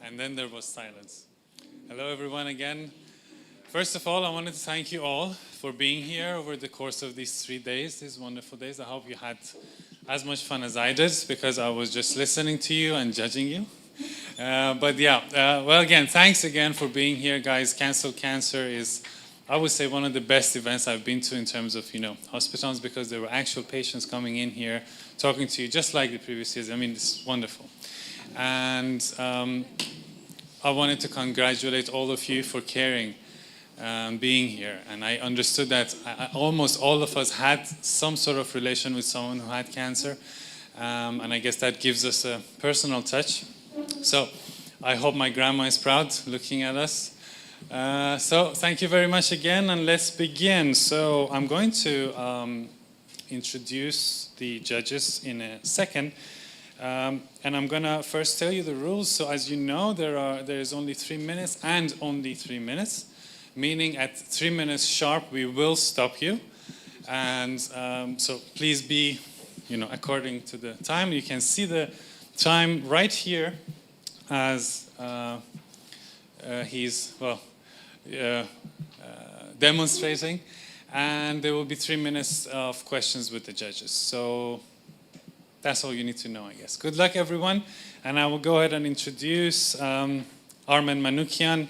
And then there was silence. Hello, everyone, again. First of all, I wanted to thank you all for being here over the course of these 3 days, these wonderful days. I hope you had as much fun as I did, because I was just listening to you and judging you. Well, again, thanks again for being here, guys. Cancel Cancer is, I would say, one of the best events I've been to in terms of, hospitals, because there were actual patients coming in here, talking to you, just like the previous years. I mean, it's wonderful. And I wanted to congratulate all of you for caring, being here. And I understood that almost all of us had some sort of relation with someone who had cancer. And I guess that gives us a personal touch. So I hope my grandma is proud looking at us. So thank you very much again, and let's begin. So I'm going to introduce the judges in a second. And I'm going to first tell you the rules. So as you know, there is only 3 minutes and only 3 minutes, meaning at 3 minutes sharp, we will stop you. And so please be, according to the time. You can see the time right here as he's, demonstrating. And there will be 3 minutes of questions with the judges. So that's all you need to know, I guess. Good luck, everyone. And I will go ahead and introduce Armen Manoukian,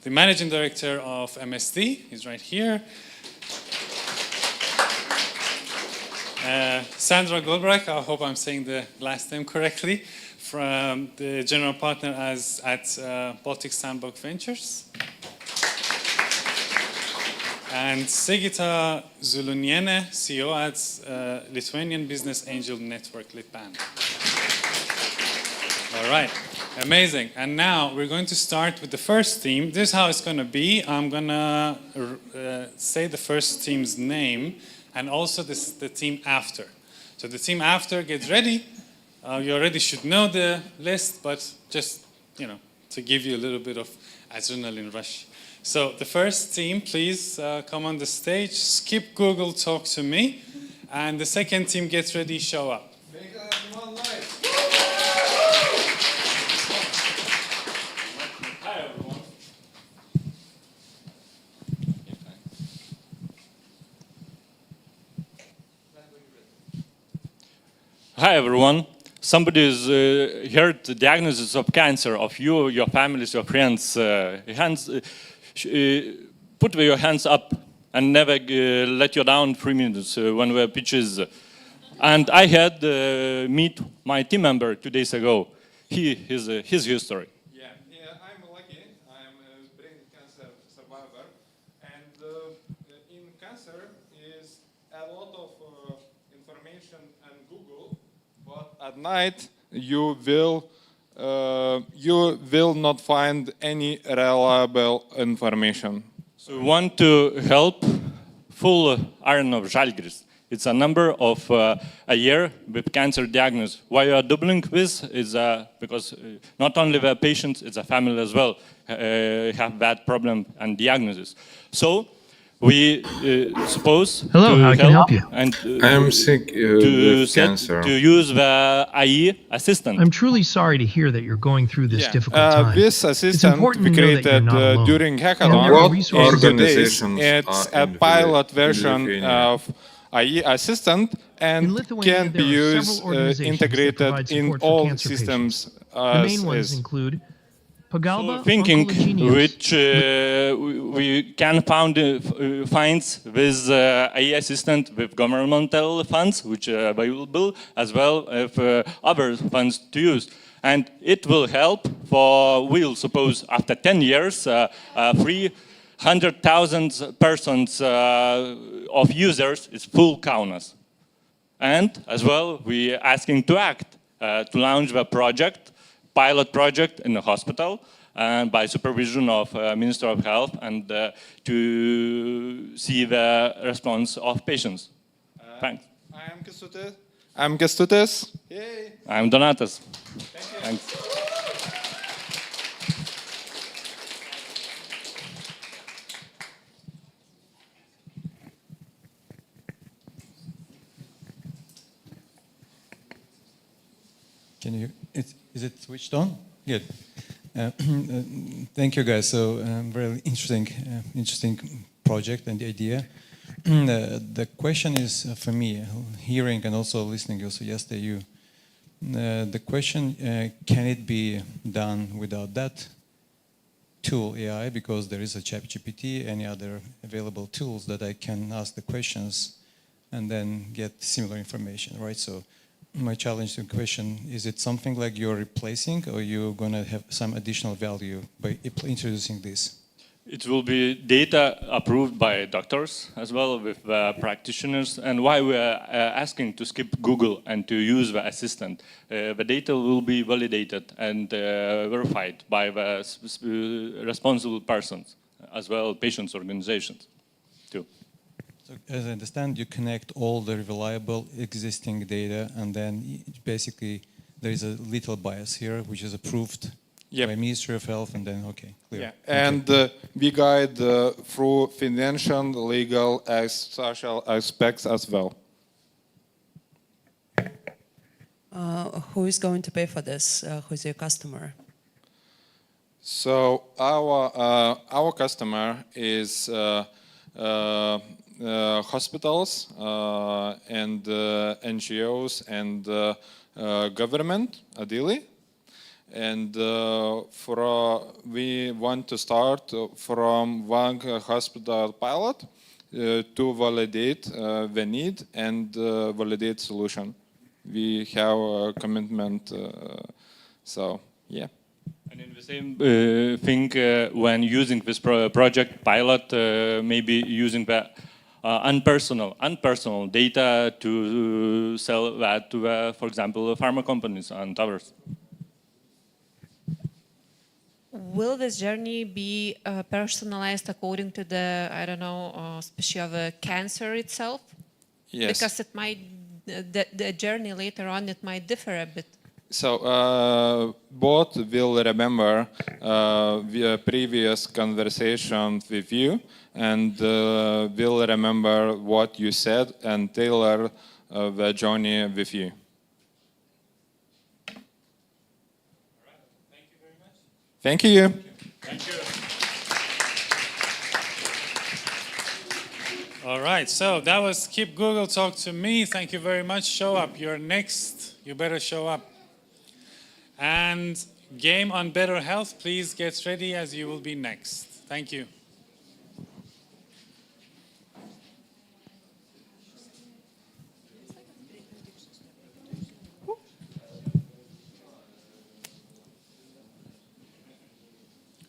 the Managing Director of MSD. He's right here. Sandra Goldbrecht, I hope I'm saying the last name correctly, from the General Partner at Baltic Sandbox Ventures. And Sigita Zuluniene, CEO at Lithuanian Business Angel Network, Litban. All right, amazing. And now we're going to start with the first theme. This is how it's going to be. I'm going to say the first team's name and also the team after. So the team after, get ready. You already should know the list, but just, to give you a little bit of adrenaline rush. So the first team, please come on the stage. Skip Google, talk to me. And the second team, get ready, show up. Make everyone live. Hi, everyone. Hi, everyone. Somebody has heard the diagnosis of cancer of you, your families, your friends. Put your hands up and never let you down 3 minutes when we have pitches. And I had meet my team member 2 days ago. His history. Yeah, I'm lucky. I'm a brain cancer survivor. And in cancer is a lot of information on Google, but at night you will not find any reliable information. So we want to help full Iron of Žalgiris. It's a number of a year with cancer diagnosis. Why we are doubling this is because not only the patients, it's a family as well, have that problem and diagnosis. So we suppose Hello, how can I help you? And I'm sick with cancer. To use the AI assistant. I'm truly sorry to hear that you're going through this difficult time. This assistant we created during hackathon. What organizations It's are a in pilot version Lithuania? of AI assistant and can be used integrated in all systems. The main ones include Pagalba, Thinking Oncology which we can find with AI assistant with governmental funds which are available, as well as other funds to use. And it will help for, we'll suppose, after 10 years, 300,000 persons of users is full counters. And as well, we're asking to act, to launch the project, pilot project in the hospital, and by supervision of Minister of Health, and to see the response of patients. Thanks. I'm Kęstutis. Yay. I'm Donatas. Thanks. Can you? Is it switched on? Good. Thank you, guys. So very interesting project and idea. The question is for me, hearing and also listening also yesterday you. The question, can it be done without that tool AI, because there is a ChatGPT, any other available tools that I can ask the questions and then get similar information, right? So my challenge to the question, is it something like you're replacing, or you're going to have some additional value by introducing this? It will be data approved by doctors as well, with practitioners. And why we are asking to skip Google and to use the assistant. The data will be validated and verified by the responsible persons, as well patients' organizations too. So as I understand, you connect all the reliable existing data, and then basically there is a little bias here, which is approved by Ministry of Health, and then, okay, clear. Yeah, and we guide through financial, legal, and social aspects as well. Who is going to pay for this? Who's your customer? So our customer is hospitals and NGOs and government, ideally. And we want to start from one hospital pilot to validate the need and validate solution. We have a commitment, so yeah. And in the same thing, when using this project pilot, maybe using the unpersonal data to sell that to, for example, pharma companies and others. Will this journey be personalized according to the, I don't know, species of the cancer itself? Yes. Because it might, the journey later on, it might differ a bit. So both will remember the previous conversation with you, and will remember what you said and tailor the journey with you. Thank you. Thank you. All right, so that was Keep Google Talk to Me. Thank you very much. Show up. You're next. You better show up. And game on better health, please get ready, as you will be next. Thank you.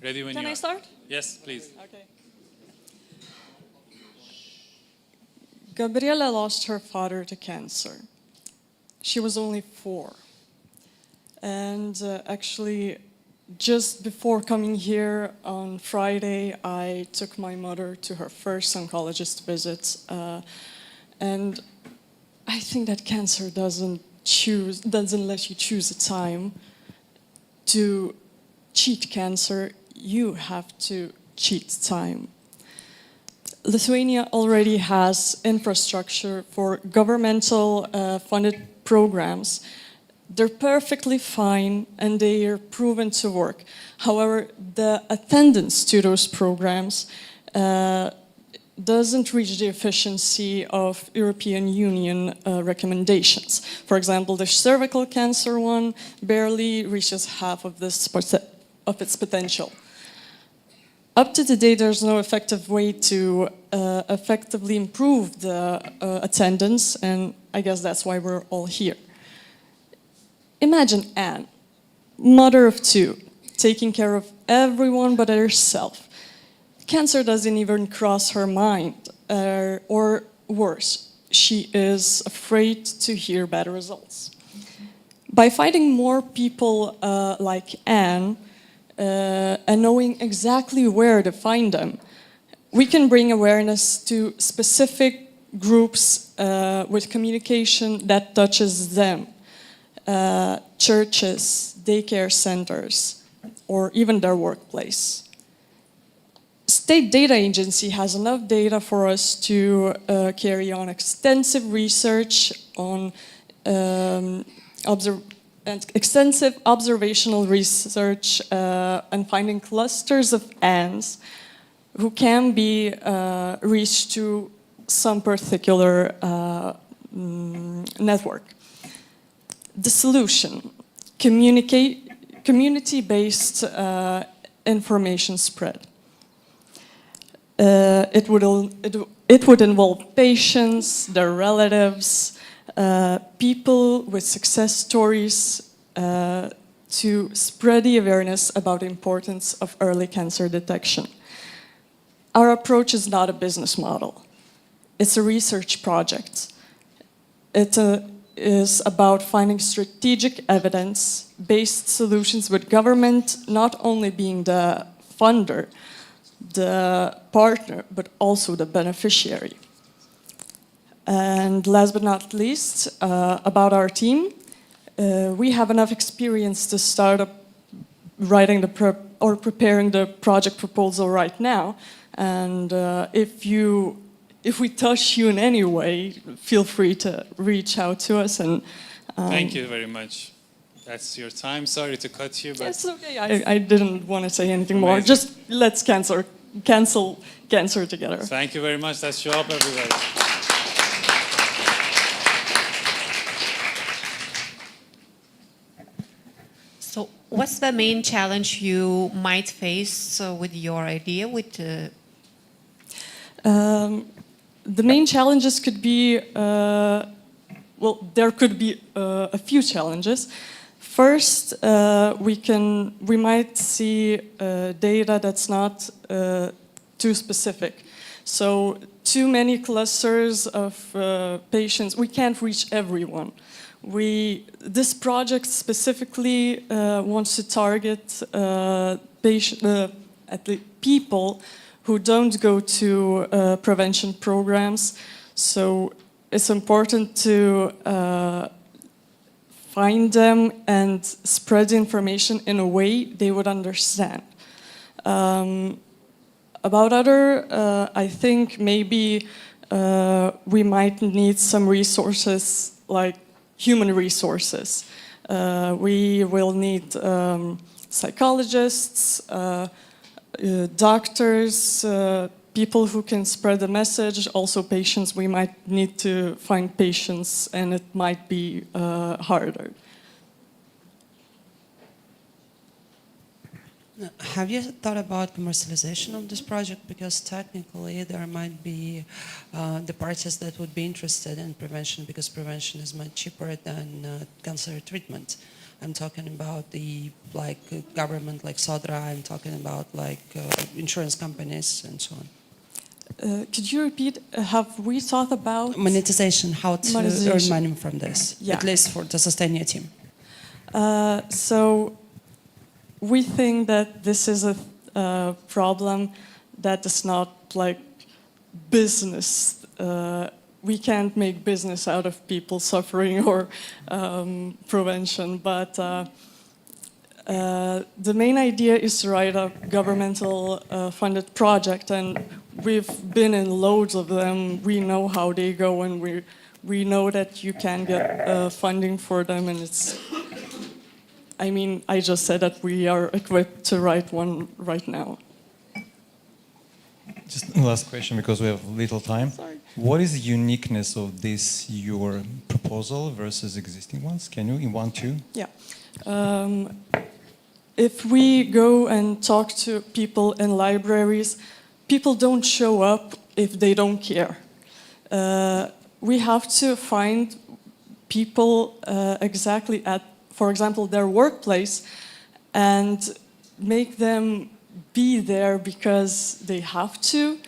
Ready when you are. Can I start? Yes, please. Okay. Gabriela lost her father to cancer. She was only 4. And actually, just before coming here on Friday, I took my mother to her first oncologist visit. And I think that cancer doesn't let you choose a time to cheat cancer. You have to cheat time. Lithuania already has infrastructure for governmental funded programs. They're perfectly fine and they are proven to work. However, the attendance to those programs doesn't reach the efficiency of European Union recommendations. For example, the cervical cancer one barely reaches half of its potential. Up to today, there's no effective way to effectively improve the attendance, and I guess that's why we're all here. Imagine Anne, mother of 2, taking care of everyone but herself. Cancer doesn't even cross her mind, or worse, she is afraid to hear bad results. By finding more people like Anne, and knowing exactly where to find them, we can bring awareness to specific groups with communication that touches them. Churches, daycare centers, or even their workplace. State Data Agency has enough data for us to carry on extensive research on extensive observational research and finding clusters of ants who can be reached to some particular network. The solution, community-based information spread. It would involve patients, their relatives, people with success stories to spread the awareness about the importance of early cancer detection. Our approach is not a business model. It's a research project. It is about finding strategic evidence-based solutions with government not only being the funder, the partner, but also the beneficiary. And last but not least, about our team, we have enough experience to start up writing or preparing the project proposal right now. And if we touch you in any way, feel free to reach out to us. And thank you very much. That's your time. Sorry to cut you, but it's okay. I didn't want to say anything amazing. more. Just let's cancel cancer together. Thank you very much. Let's show up, everybody. So, what's the main challenge you might face with your idea? The main challenges could be, well, there could be a few challenges. First, we might see data that's not too specific. So too many clusters of patients, we can't reach everyone. This project specifically wants to target people who don't go to prevention programs. So it's important to find them and spread information in a way they would understand. About other, I think maybe we might need some resources like human resources. We will need psychologists, doctors, people who can spread the message, also patients. We might need to find patients and it might be harder. Have you thought about commercialization of this project? Because technically there might be the parties that would be interested in prevention, because prevention is much cheaper than cancer treatment. I'm talking about the government like Sodra, I'm talking about insurance companies and so on. Could you repeat, have we thought about monetization, how to earn money from this, at least to sustain your team? So we think that this is a problem that is not like business. We can't make business out of people suffering or prevention, but the main idea is to write a governmental funded project, and we've been in loads of them. We know how they go, and we know that you can get funding for them, and it's, I mean, I just said that we are equipped to write one right now. Just last question, because we have little time. Sorry. What is the uniqueness of this, your proposal versus existing ones? Can you, in 1, 2? Yeah. If we go and talk to people in libraries, people don't show up if they don't care. We have to find people exactly at, for example, their workplace, and make them be there because they have to,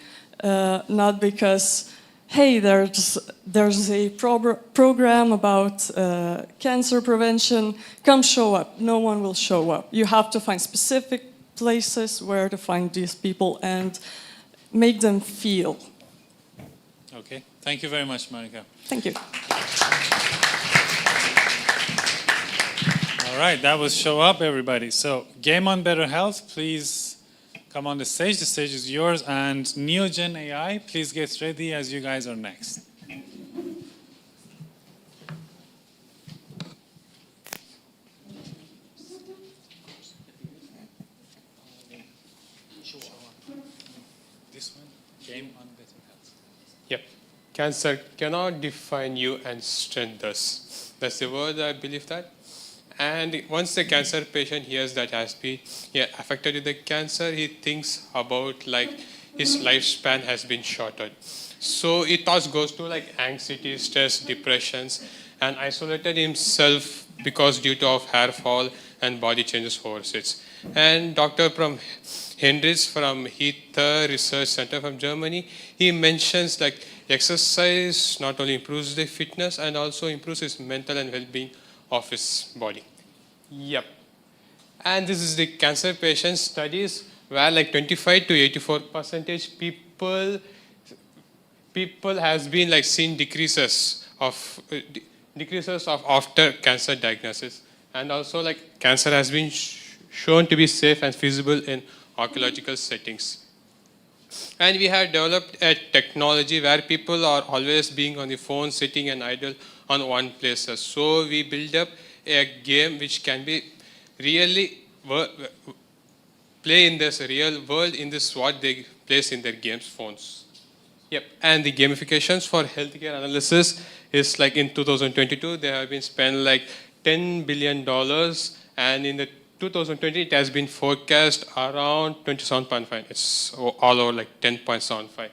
not because, hey, there's a program about cancer prevention, come show up. No one will show up. You have to find specific places where to find these people and make them feel. Okay, thank you very much, Monica. Thank you. All right, that was Show Up, everybody. So, Game on Better Health, please come on the stage. The stage is yours. And NeoGen AI, please get ready as you guys are next. Yep. Cancer cannot define you and strengthen us. That's the word, I believe that. And once the cancer patient hears that has been affected with the cancer, he thinks about like his lifespan has been shortened. So it thus goes to like anxiety, stress, depressions, and isolated himself because due to of hair fall and body changes overseas. And Dr. from Hendricks from Heath Research Center from Germany, he mentions like exercise not only improves the fitness and also improves his mental and well-being of his body. Yep. And this is the cancer patient studies where like 25 to 84% people has been like seen decreases of after cancer diagnosis, and also like cancer has been shown to be safe and feasible in oncological settings. And we have developed a technology where people are always being on the phone, sitting and idle on one place. So we build up a game which can be really play in this real world in this what they place in their games phones. Yep. And the gamifications for healthcare analysis is like in 2022 they have been spent like $10 billion, and in the 2020 it has been forecast around 27.5. It's all over like 10.75.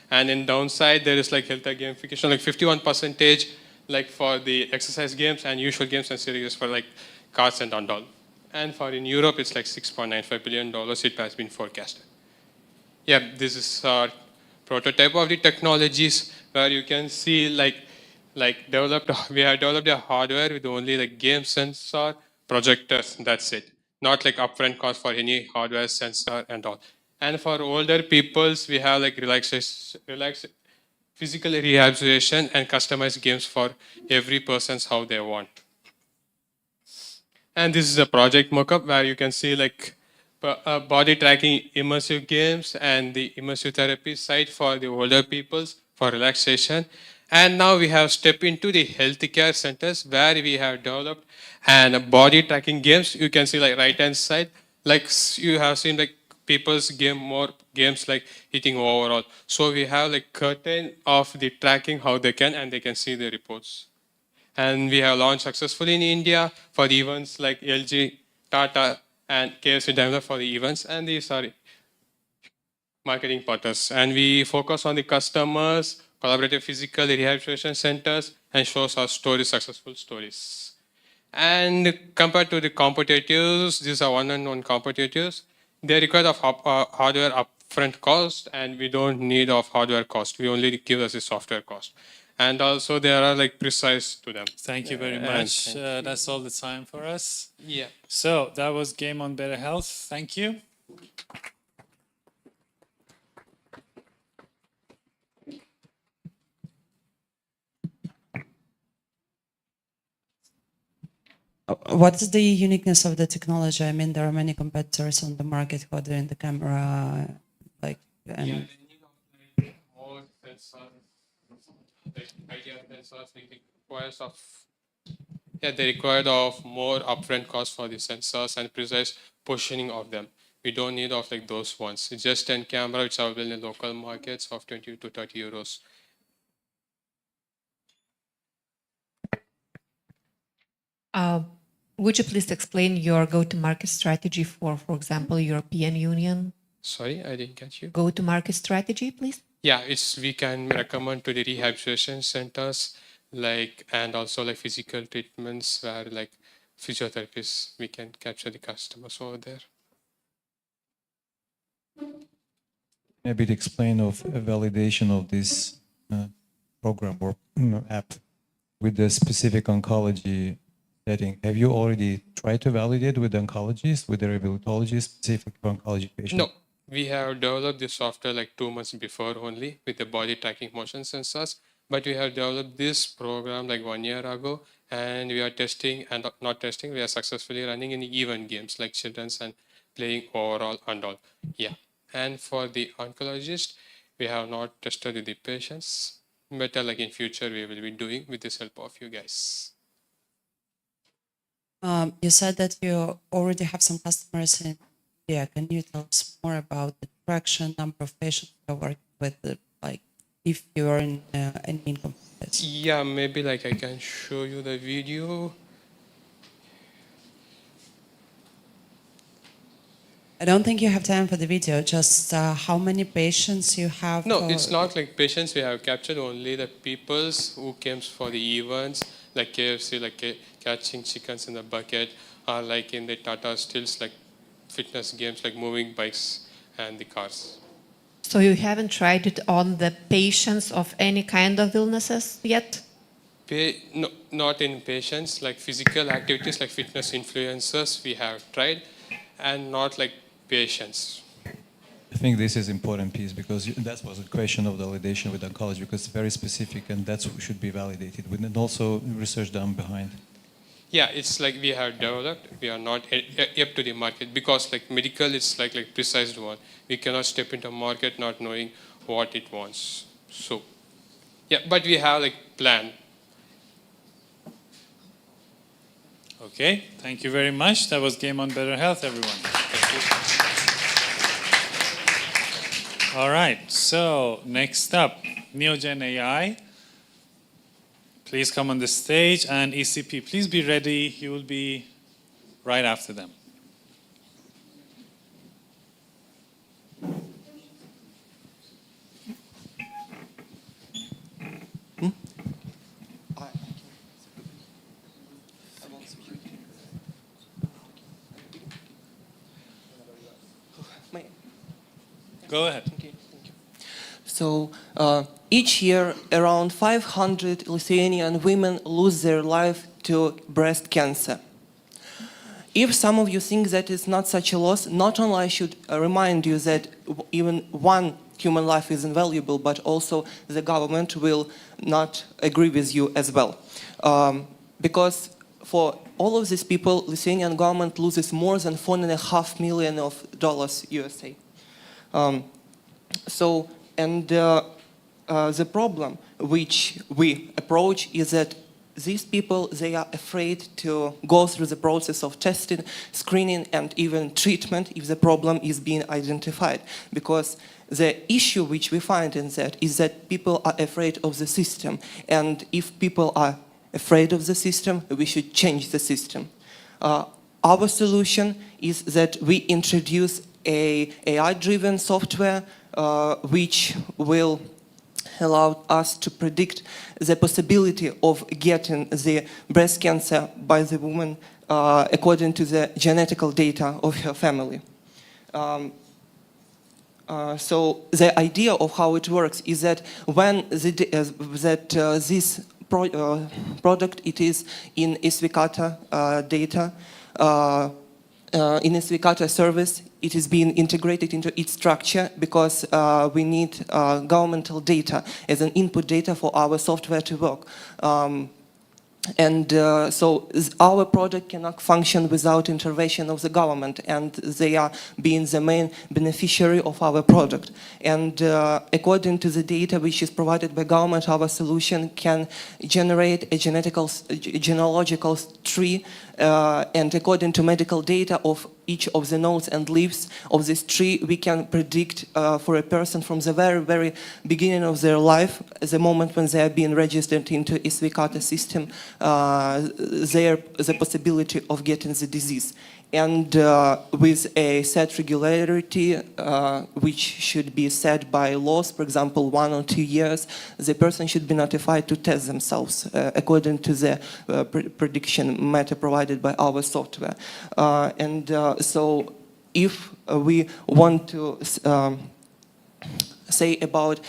And in downside there is like healthcare gamification like 51% like for the exercise games and usual games and series for like cards and all. And for in Europe it's like $6.95 billion it has been forecasted. Yeah, this is our prototype of the technologies where you can see we have developed a hardware with only like game sensor, projectors, that's it. Not like upfront cost for any hardware sensor and all. And for older peoples, we have like physical rehabilitation and customized games for every person's how they want. And this is a project mockup where you can see like body tracking immersive games and the immersive therapy site for the older peoples for relaxation. And now we have stepped into the healthcare centers where we have developed and body tracking games. You can see like right hand side, like you have seen like people's game more games like eating overall. So we have like curtain of the tracking how they can and they can see the reports. And we have launched successfully in India for the events like LG, Tata, and KFC Daimler for the events and the marketing partners. And we focus on the customers, collaborative physical rehabilitation centers, and shows our stories, successful stories. And compared to the competitors, these are one-on-one competitors. They require of hardware upfront cost, and we don't need of hardware cost. We only give us the software cost. And also they are like precise to them. Thank you very much. That's all the time for us. Yeah. So that was Game on Better Health. Thank you. What is the uniqueness of the technology? I mean, there are many competitors on the market who are doing the camera, like, and yeah, they need more sensors, like idea sensors. They require of more upfront cost for the sensors and precise positioning of them. We don't need of like those ones. It's just 10 camera which are available in local markets of 20 to 30 euros. Would you please explain your go-to-market strategy for example, European Union? Sorry, I didn't catch you. Go-to-market strategy, please. Yeah, we can recommend to the rehabilitation centers, like, and also like physical treatments where like physiotherapists, we can capture the customers over there. Maybe to explain of a validation of this program or app with the specific oncology setting. Have you already tried to validate with the oncologists, with the rehabilitologists, specific oncology patients? No, we have developed this software like 2 months before only with the body tracking motion sensors. But we have developed this program like 1 year ago, and we are testing and not testing. We are successfully running in event games like children's and playing overall and all. Yeah. And for the oncologist, we have not tested with the patients. But like in future, we will be doing with this help of you guys. You said that you already have some customers in India. Can you tell us more about the traction, number of patients you're working with, like if you are in any incompetence. Yeah, maybe like I can show you the video. I don't think you have time for the video, just how many patients you have? No, it's not like patients we have captured, only the peoples who came for the events, like KFC, like catching chickens in the bucket, or like in the Tata Stills, like fitness games, like moving bikes and the cars. So you haven't tried it on the patients of any kind of illnesses yet? No, not in patients, like physical activities, like fitness influencers we have tried, and not like patients. I think this is important piece because that was a question of validation with oncology because it's very specific and that's what should be validated with and also research done behind. Yeah, it's like we have developed, we are not up to the market because like medical it's like precise one. We cannot step into market not knowing what it wants. So, yeah, but we have like plan. Okay, thank you very much. That was Game on Better Health, everyone. Thank you. All right, so next up, NeoGen AI. Please come on the stage, and ECP, please be ready. You will be right after them. Go ahead. Okay, thank you. So each year, around 500 Lithuanian women lose their life to breast cancer. If some of you think that is not such a loss, not only I should remind you that even one human life is invaluable, but also the government will not agree with you as well. Because for all of these people, Lithuanian government loses more than $4.5 million USA. The problem which we approach is that these people, they are afraid to go through the process of testing, screening, and even treatment if the problem is being identified. Because the issue which we find in that is that people are afraid of the system. And if people are afraid of the system, we should change the system. Our solution is that we introduce a AI-driven software which will allow us to predict the possibility of getting the breast cancer by the woman according to the genetical data of her family. So the idea of how it works is that when this product it is in Isvikata data, in Isvikata service, it is being integrated into its structure because we need governmental data as an input data for our software to work. So our project cannot function without intervention of the government, and they are being the main beneficiary of our product. And according to the data which is provided by government, our solution can generate a genealogical tree, and according to medical data of each of the nodes and leaves of this tree, we can predict for a person from the very, very beginning of their life, the moment when they are being registered into Isvikata system, the possibility of getting the disease. And with a set regularity, which should be set by laws, for example, 1 or 2 years, the person should be notified to test themselves according to the prediction matter provided by our software. So if we want to say about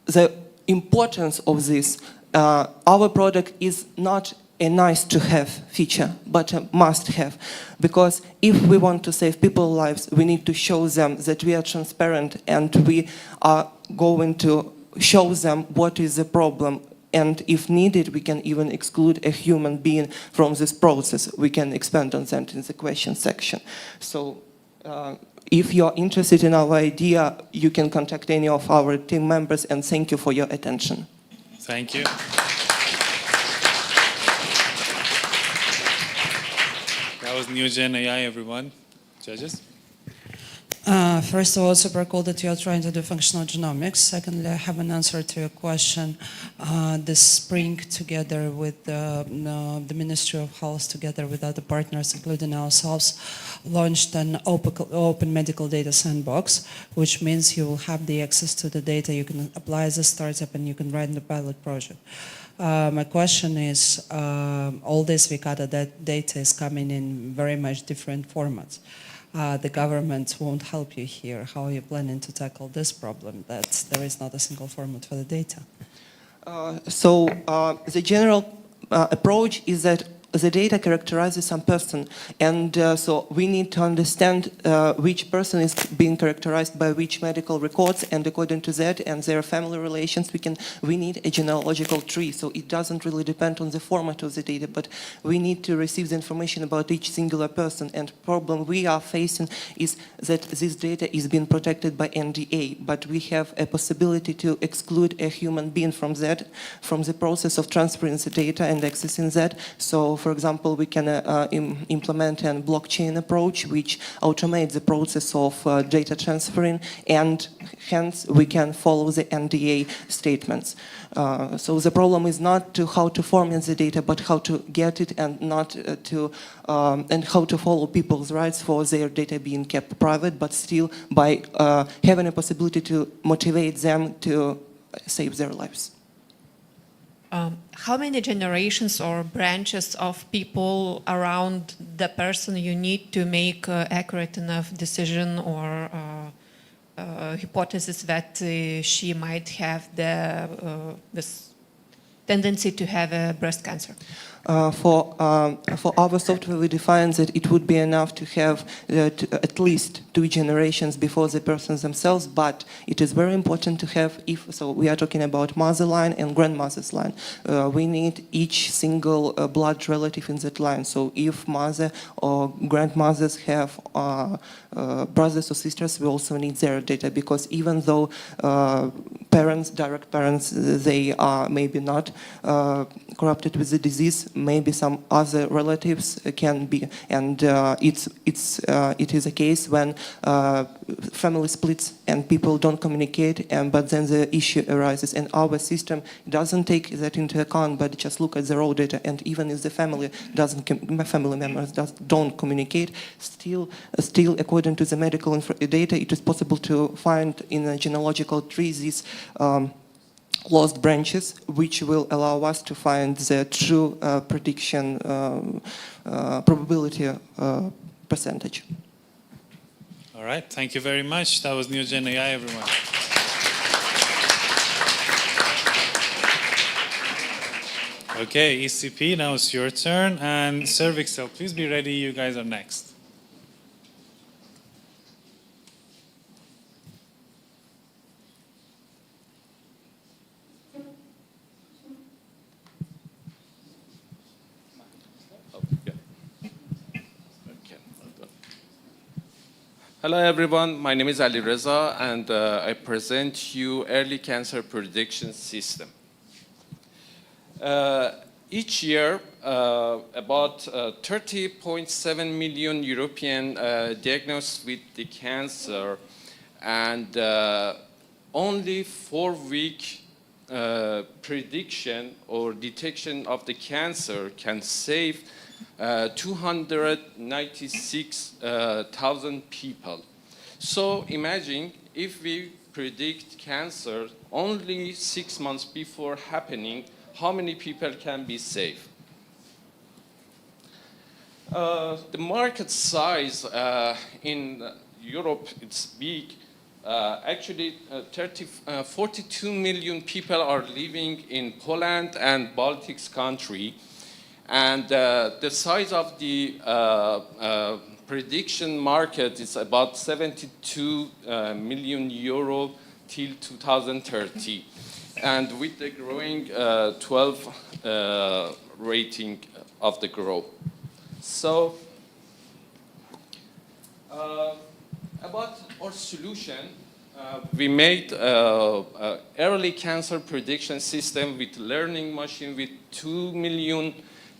the importance of this, our product is not a nice-to-have feature, but a must-have. Because if we want to save people's lives, we need to show them that we are transparent and we are going to show them what is the problem. And if needed, we can even exclude a human being from this process. We can expand on that in the question section. So if you're interested in our idea, you can contact any of our team members, and thank you for your attention. Thank you. That was NeoGen AI, everyone. Judges? First of all, super cool that you are trying to do functional genomics. Secondly, I have an answer to your question. This spring, together with the Ministry of Health, together with other partners, including ourselves, launched an open medical data sandbox, which means you will have the access to the data. You can apply as a startup and you can run the pilot project. My question is, all this Vicata data is coming in very much different formats. The government won't help you here. How are you planning to tackle this problem that there is not a single format for the data? The general approach is that the data characterizes some person, and so we need to understand which person is being characterized by which medical records, and according to that and their family relations, we need a genealogical tree. So it doesn't really depend on the format of the data, but we need to receive the information about each singular person. And problem we are facing is that this data is being protected by NDA, but we have a possibility to exclude a human being from that, from the process of transferring the data and accessing that. So for example, we can implement a blockchain approach which automates the process of data transferring, and hence we can follow the NDA statements. So the problem is not how to format the data, but how to get it, and not and how to follow people's rights for their data being kept private, but still by having a possibility to motivate them to save their lives. How many generations or branches of people around the person you need to make accurate enough decision or hypothesis that she might have this tendency to have a breast cancer? For our software, we define that it would be enough to have at least 2 generations before the persons themselves, but it is very important to have, so we are talking about mother line and grandmother's line. We need each single blood relative in that line. So if mother or grandmothers have brothers or sisters, we also need their data, because even though direct parents, they are maybe not corrupted with the disease, maybe some other relatives can be, and it is a case when family splits and people don't communicate, but then the issue arises, and our system doesn't take that into account, but just look at the raw data, and even if the family members don't communicate, still according to the medical data, it is possible to find in a genealogical tree these lost branches, which will allow us to find the true prediction probability percentage. All right, thank you very much. That was NeoGen AI, everyone. Okay, ECP, now it's your turn. And Cervixel, please be ready. You guys are next. Hello everyone, my name is Ali Reza, and I present you early cancer prediction system. Each year, about 30.7 million European diagnosed with the cancer, and only 4-week prediction or detection of the cancer can save 296,000 people. So imagine if we predict cancer only 6 months before happening, how many people can be saved? The market size in Europe, it's big. Actually, 42 million people are living in Poland and Baltics country. And the size of the prediction market is about 72 million euro till 2030. And with the growing 12 rating of the growth. So, about our solution, we made early cancer prediction system with learning machine with 2 million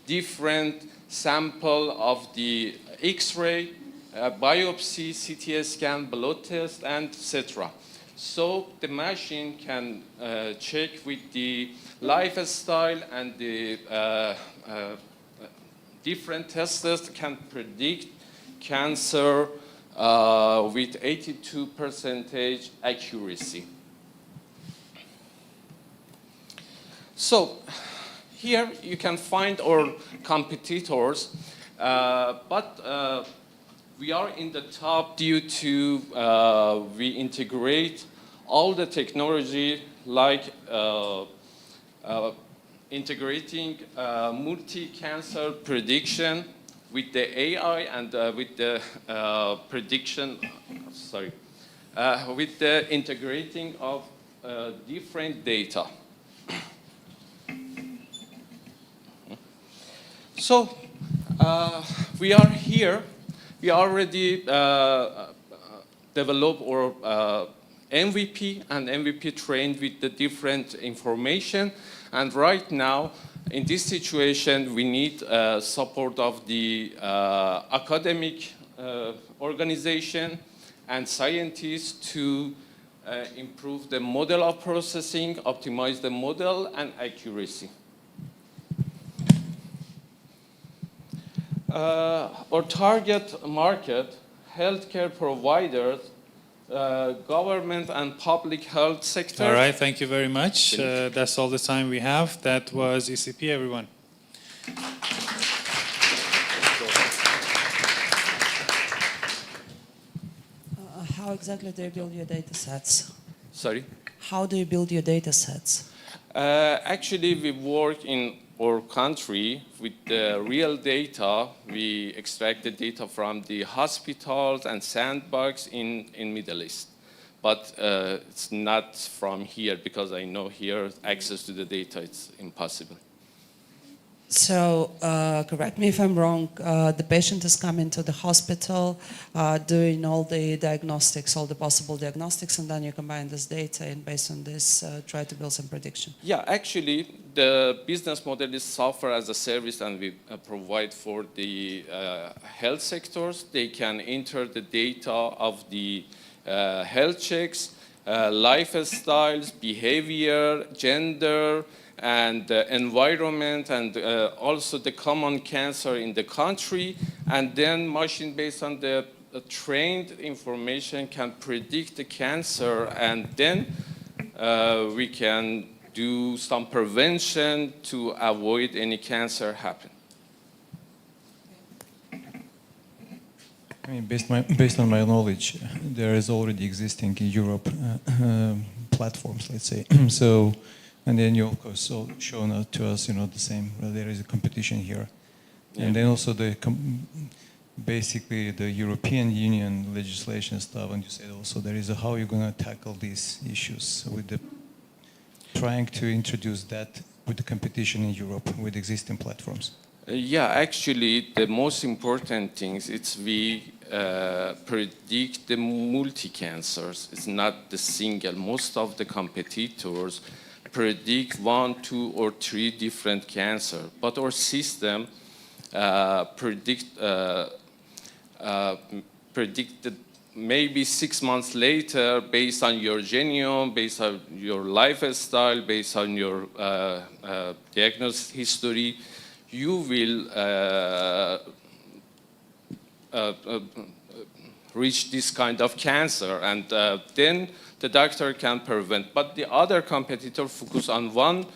different sample of the X-ray biopsy, CT scan, blood test, and etc. So the machine can check with the lifestyle and the different tests can predict cancer with 82% accuracy. So here you can find our competitors, but we are in the top due to we integrate all the technology like integrating multi-cancer prediction with the AI and with the prediction, with the integrating of different data. So we are here. We already developed our MVP, and MVP trained with the different information. And right now, in this situation, we need support of the academic organization and scientists to improve the model of processing, optimize the model, and accuracy. Our target market, healthcare providers, government and public health sector. All right, thank you very much. That's all the time we have. That was ECP, everyone. How exactly do you build your data sets? Sorry? How do you build your data sets? Actually, we work in our country with the real data. We extract the data from the hospitals and sandbox in Middle East. But it's not from here, because I know here access to the data, it's impossible. So, correct me if I'm wrong, the patient is coming to the hospital, doing all the diagnostics, all the possible diagnostics, and then you combine this data and based on this, try to build some prediction. Yeah, actually, the business model is software as a service, and we provide for the health sectors. They can enter the data of the health checks, lifestyles, behavior, gender, and environment, and also the common cancer in the country. And then machine, based on the trained information, can predict the cancer, and then we can do some prevention to avoid any cancer happen. I mean, based on my knowledge, there is already existing in Europe platforms, let's say. So, and then you also shown to us, the same. There is a competition here, yeah. And then also basically the European Union legislation stuff. And you said also there is how you're going to tackle these issues with trying to introduce that with the competition in Europe with existing platforms. Yeah, actually, the most important thing is we predict the multi-cancers. It's not the single. Most of the competitors predict 1, 2, or 3 different cancers. But our system predicted maybe 6 months later, based on your genome, based on your lifestyle, based on your diagnosis history, you will reach this kind of cancer, and then the doctor can prevent. But the other competitor focus on 1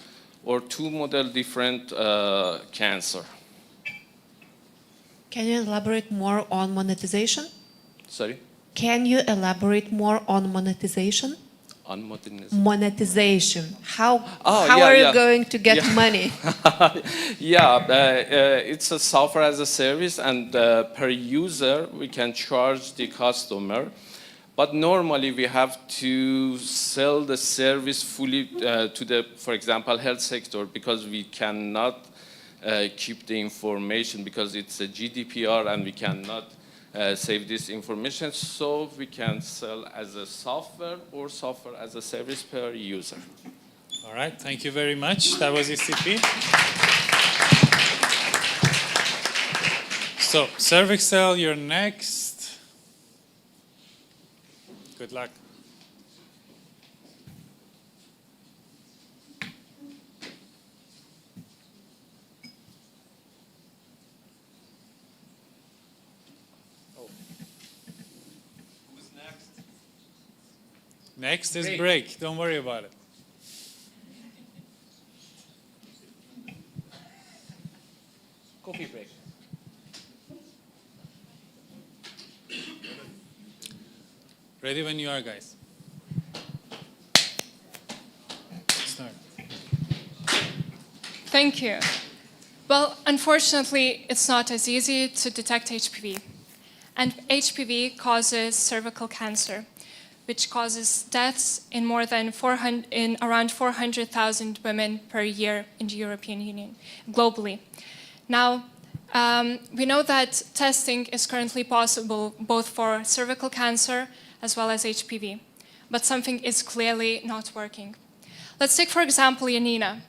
or 2 model different cancer. Can you elaborate more on monetization? Sorry? Can you elaborate more on monetization? On monetization? Monetization. How are you going to get money? It's a software as a service, and per user we can charge the customer. But normally we have to sell the service fully to the, for example, health sector, because we cannot keep the information because it's a GDPR and we cannot save this information. So we can sell as a software or software as a service per user. All right, thank you very much. That was ECP. So, Cervixel, you're next. Good luck. Who's next? Next is break. Don't worry about it. Coffee break. Ready when you are, guys. Start. Thank you. Well, unfortunately, it's not as easy to detect HPV. And HPV causes cervical cancer, which causes deaths in around 400,000 women per year in the European Union, globally. Now, we know that testing is currently possible both for cervical cancer as well as HPV, but something is clearly not working. Let's take, for example, Yanina.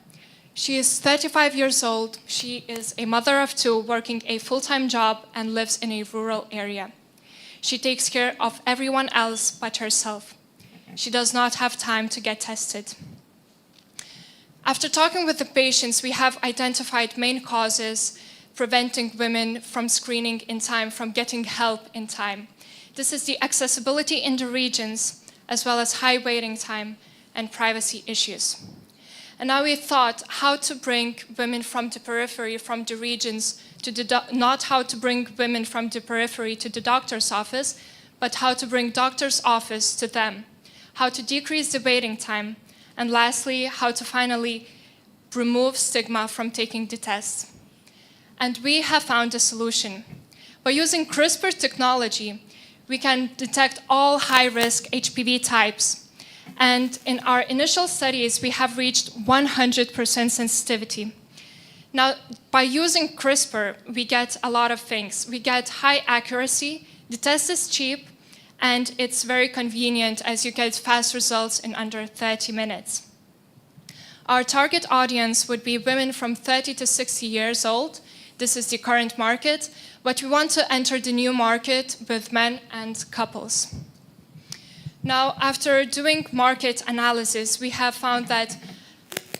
She is 35 years old. She is a mother of two, working a full-time job and lives in a rural area. She takes care of everyone else but herself. She does not have time to get tested. After talking with the patients, we have identified main causes preventing women from screening in time, from getting help in time. This is the accessibility in the regions, as well as high waiting time and privacy issues. And now we thought how to bring women from the periphery, from the regions, not how to bring women from the periphery to the doctor's office, but how to bring doctor's office to them, how to decrease the waiting time, and lastly, how to finally remove stigma from taking the test. And we have found a solution. By using CRISPR technology, we can detect all high-risk HPV types. And in our initial studies, we have reached 100% sensitivity. Now, by using CRISPR, we get a lot of things. We get high accuracy, the test is cheap, and it's very convenient as you get fast results in under 30 minutes. Our target audience would be women from 30 to 60 years old. This is the current market, but we want to enter the new market with men and couples. Now, after doing market analysis, we have found that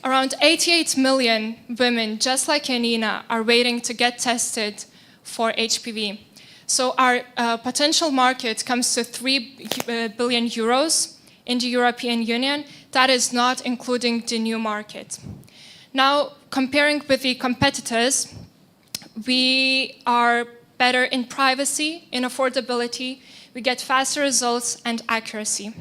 around 88 million women, just like Yanina, are waiting to get tested for HPV. So our potential market comes to 3 billion euros in the European Union. That is not including the new market. Now, comparing with the competitors, we are better in privacy, in affordability. We get faster results and accuracy.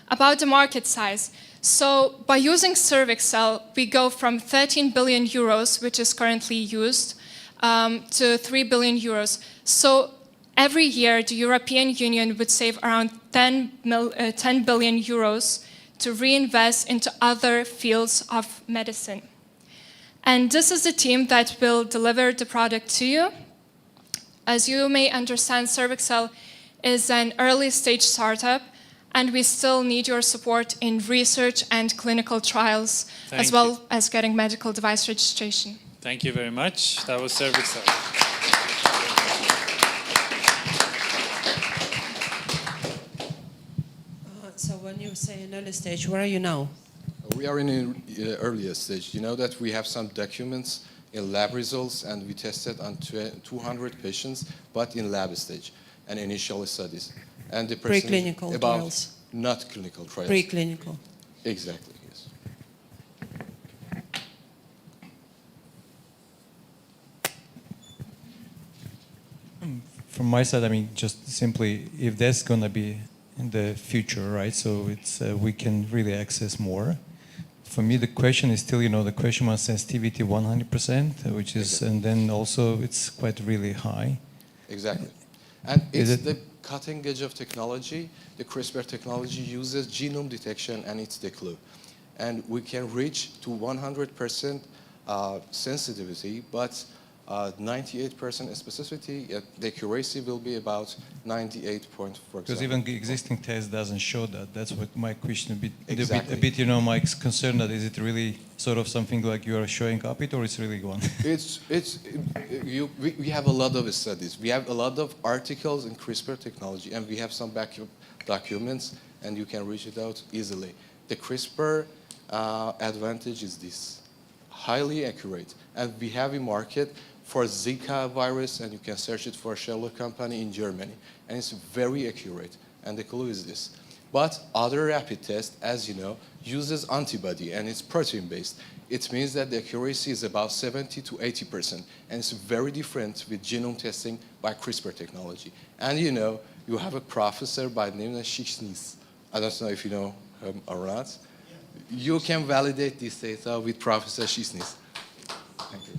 About the market size. So by using Cervixel, we go from 13 billion euros, which is currently used, to 3 billion euros. So every year, the European Union would save around 10 billion euros to reinvest into other fields of medicine. And this is the team that will deliver the product to you. As you may understand, Cervixel is an early stage startup, and we still need your support in research and clinical trials, as well as getting medical device registration. Thank you very much. That was Cervixel. So when you say an early stage, where are you now? We are in an earlier stage. You know that we have some documents in lab results, and we tested on 200 patients, but in lab stage and initial studies. And the person preclinical about trials. Not clinical trials. Preclinical. Exactly. Yes. From my side, I mean, just simply, if that's going to be in the future, right? So it's we can really access more. For me, the question is still, the question on sensitivity 100%, which is, and then also it's quite really high. Exactly. And it's the cutting edge of technology. The CRISPR technology uses genome detection, and it's the clue. And we can reach to 100% sensitivity, but 98% specificity, the accuracy will be about 98 point, for example. Because even the existing test doesn't show that. That's what my question a bit, Exactly. a bit, my concern that is it really sort of something like you are showing up it, or it's really one? We have a lot of studies. We have a lot of articles in CRISPR technology, and we have some documents, and you can reach it out easily. The CRISPR advantage is this, highly accurate. And we have a market for Zika virus, and you can search it for Shello company in Germany. And it's very accurate. And the clue is this. But other rapid test, as you know, uses antibody, and it's protein-based. It means that the accuracy is about 70 to 80%. And it's very different with genome testing by CRISPR technology. And you know, you have a professor by the name of Shishnis. I don't know if you know him or not. You can validate this data with Professor Shishnis. Thank you.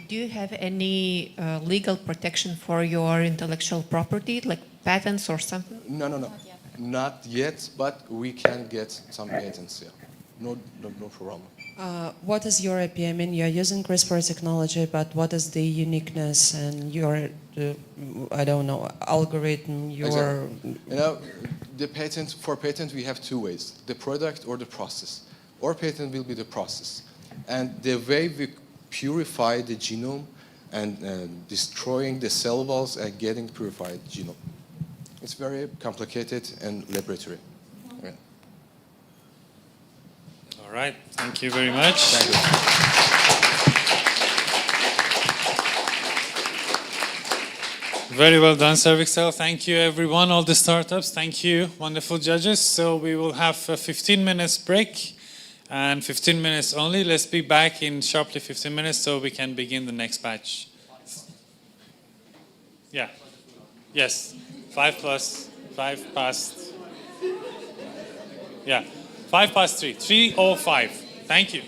Do you have any legal protection for your intellectual property, like patents or something? No. Not yet, but we can get some patents, yeah. No problem. What is your IP? I mean, you're using CRISPR technology, but what is the uniqueness and your, I don't know, algorithm, your... Exactly. You know, for patent, we have two ways, the product or the process. Our patent will be the process. And the way we purify the genome and destroying the cell walls and getting purified genome. It's very complicated and laboratory. Okay. All right, thank you very much. Thank you. Very well done, Cervixel. Thank you, everyone, all the startups. Thank you, wonderful judges. So we will have a 15 minutes break and 15 minutes only. Let's be back in sharply 15 minutes so we can begin the next batch. Yeah. Yes. 5 past. Yeah. 5 past 3. 3:05. Thank you.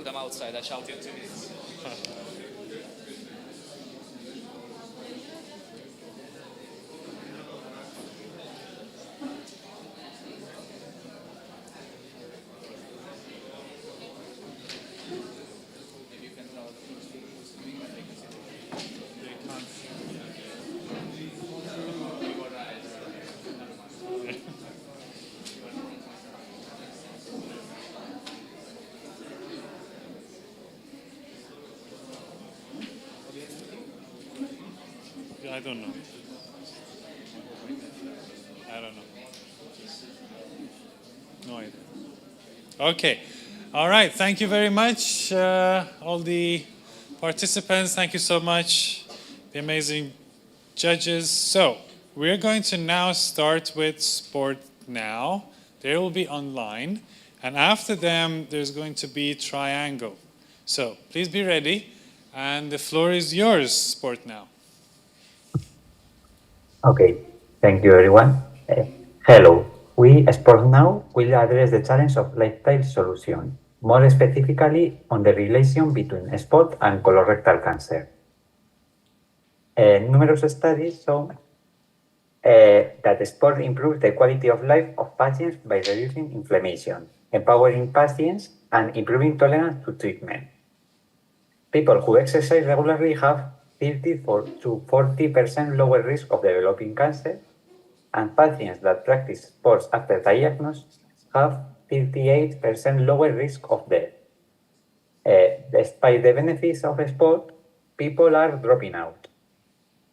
of them outside. I shout in 2 minutes. I don't know. I don't know. No idea. Okay. All right. Thank you very much, all the participants. Thank you so much, the amazing judges. So we're going to now start with Sport Now. They will be online. And after them, there's going to be Triangle. So please be ready. And the floor is yours, Sport Now. Okay, thank you everyone. Hello, we Sport Now will address the challenge of lifestyle solution, more specifically on the relation between sport and colorectal cancer. Numerous studies show that sport improves the quality of life of patients by reducing inflammation, empowering patients, and improving tolerance to treatment. People who exercise regularly have 30 to 40% lower risk of developing cancer, and patients that practice sports after diagnosis have 38% lower risk of death. Despite the benefits of sport, people are dropping out.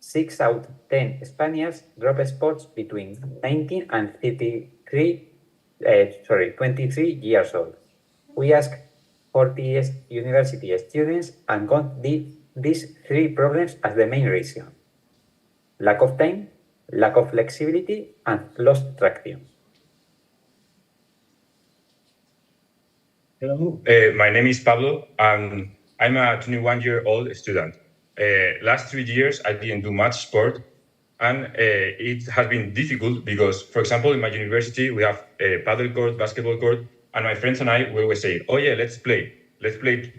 6 out of 10 Spaniards drop sports between 19 and 23 years old. We asked 40 university students and got these 3 problems as the main reason: lack of time, lack of flexibility, and lost traction. Hello, my name is Pablo, and I'm a 21-year-old student. Last 3 years, I didn't do much sport, and it has been difficult because, for example, in my university, we have a paddle court, basketball court, and my friends and I will always say, oh yeah, let's play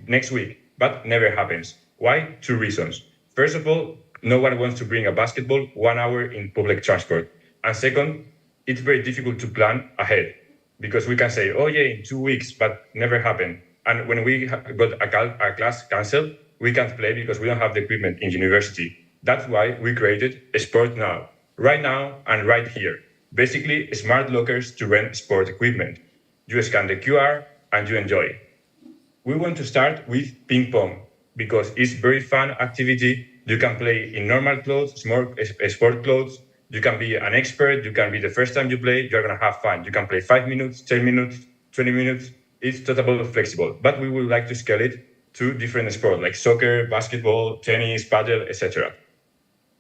next week, but never happens. Why? 2 reasons. First of all, no one wants to bring a basketball 1 hour in public transport. And second, it's very difficult to plan ahead because we can say, oh yeah, in 2 weeks, but never happen. And when we got a class canceled, we can't play because we don't have the equipment in university. That's why we created Sport Now, right now and right here. Basically, smart lockers to rent sport equipment. You scan the QR and you enjoy. We want to start with ping pong because it's very fun activity. You can play in normal clothes, sport clothes. You can be an expert. You can be the first time you play, you're going to have fun. You can play 5 minutes, 10 minutes, 20 minutes. It's totally flexible, but we would like to scale it to different sports like soccer, basketball, tennis, paddle, etc.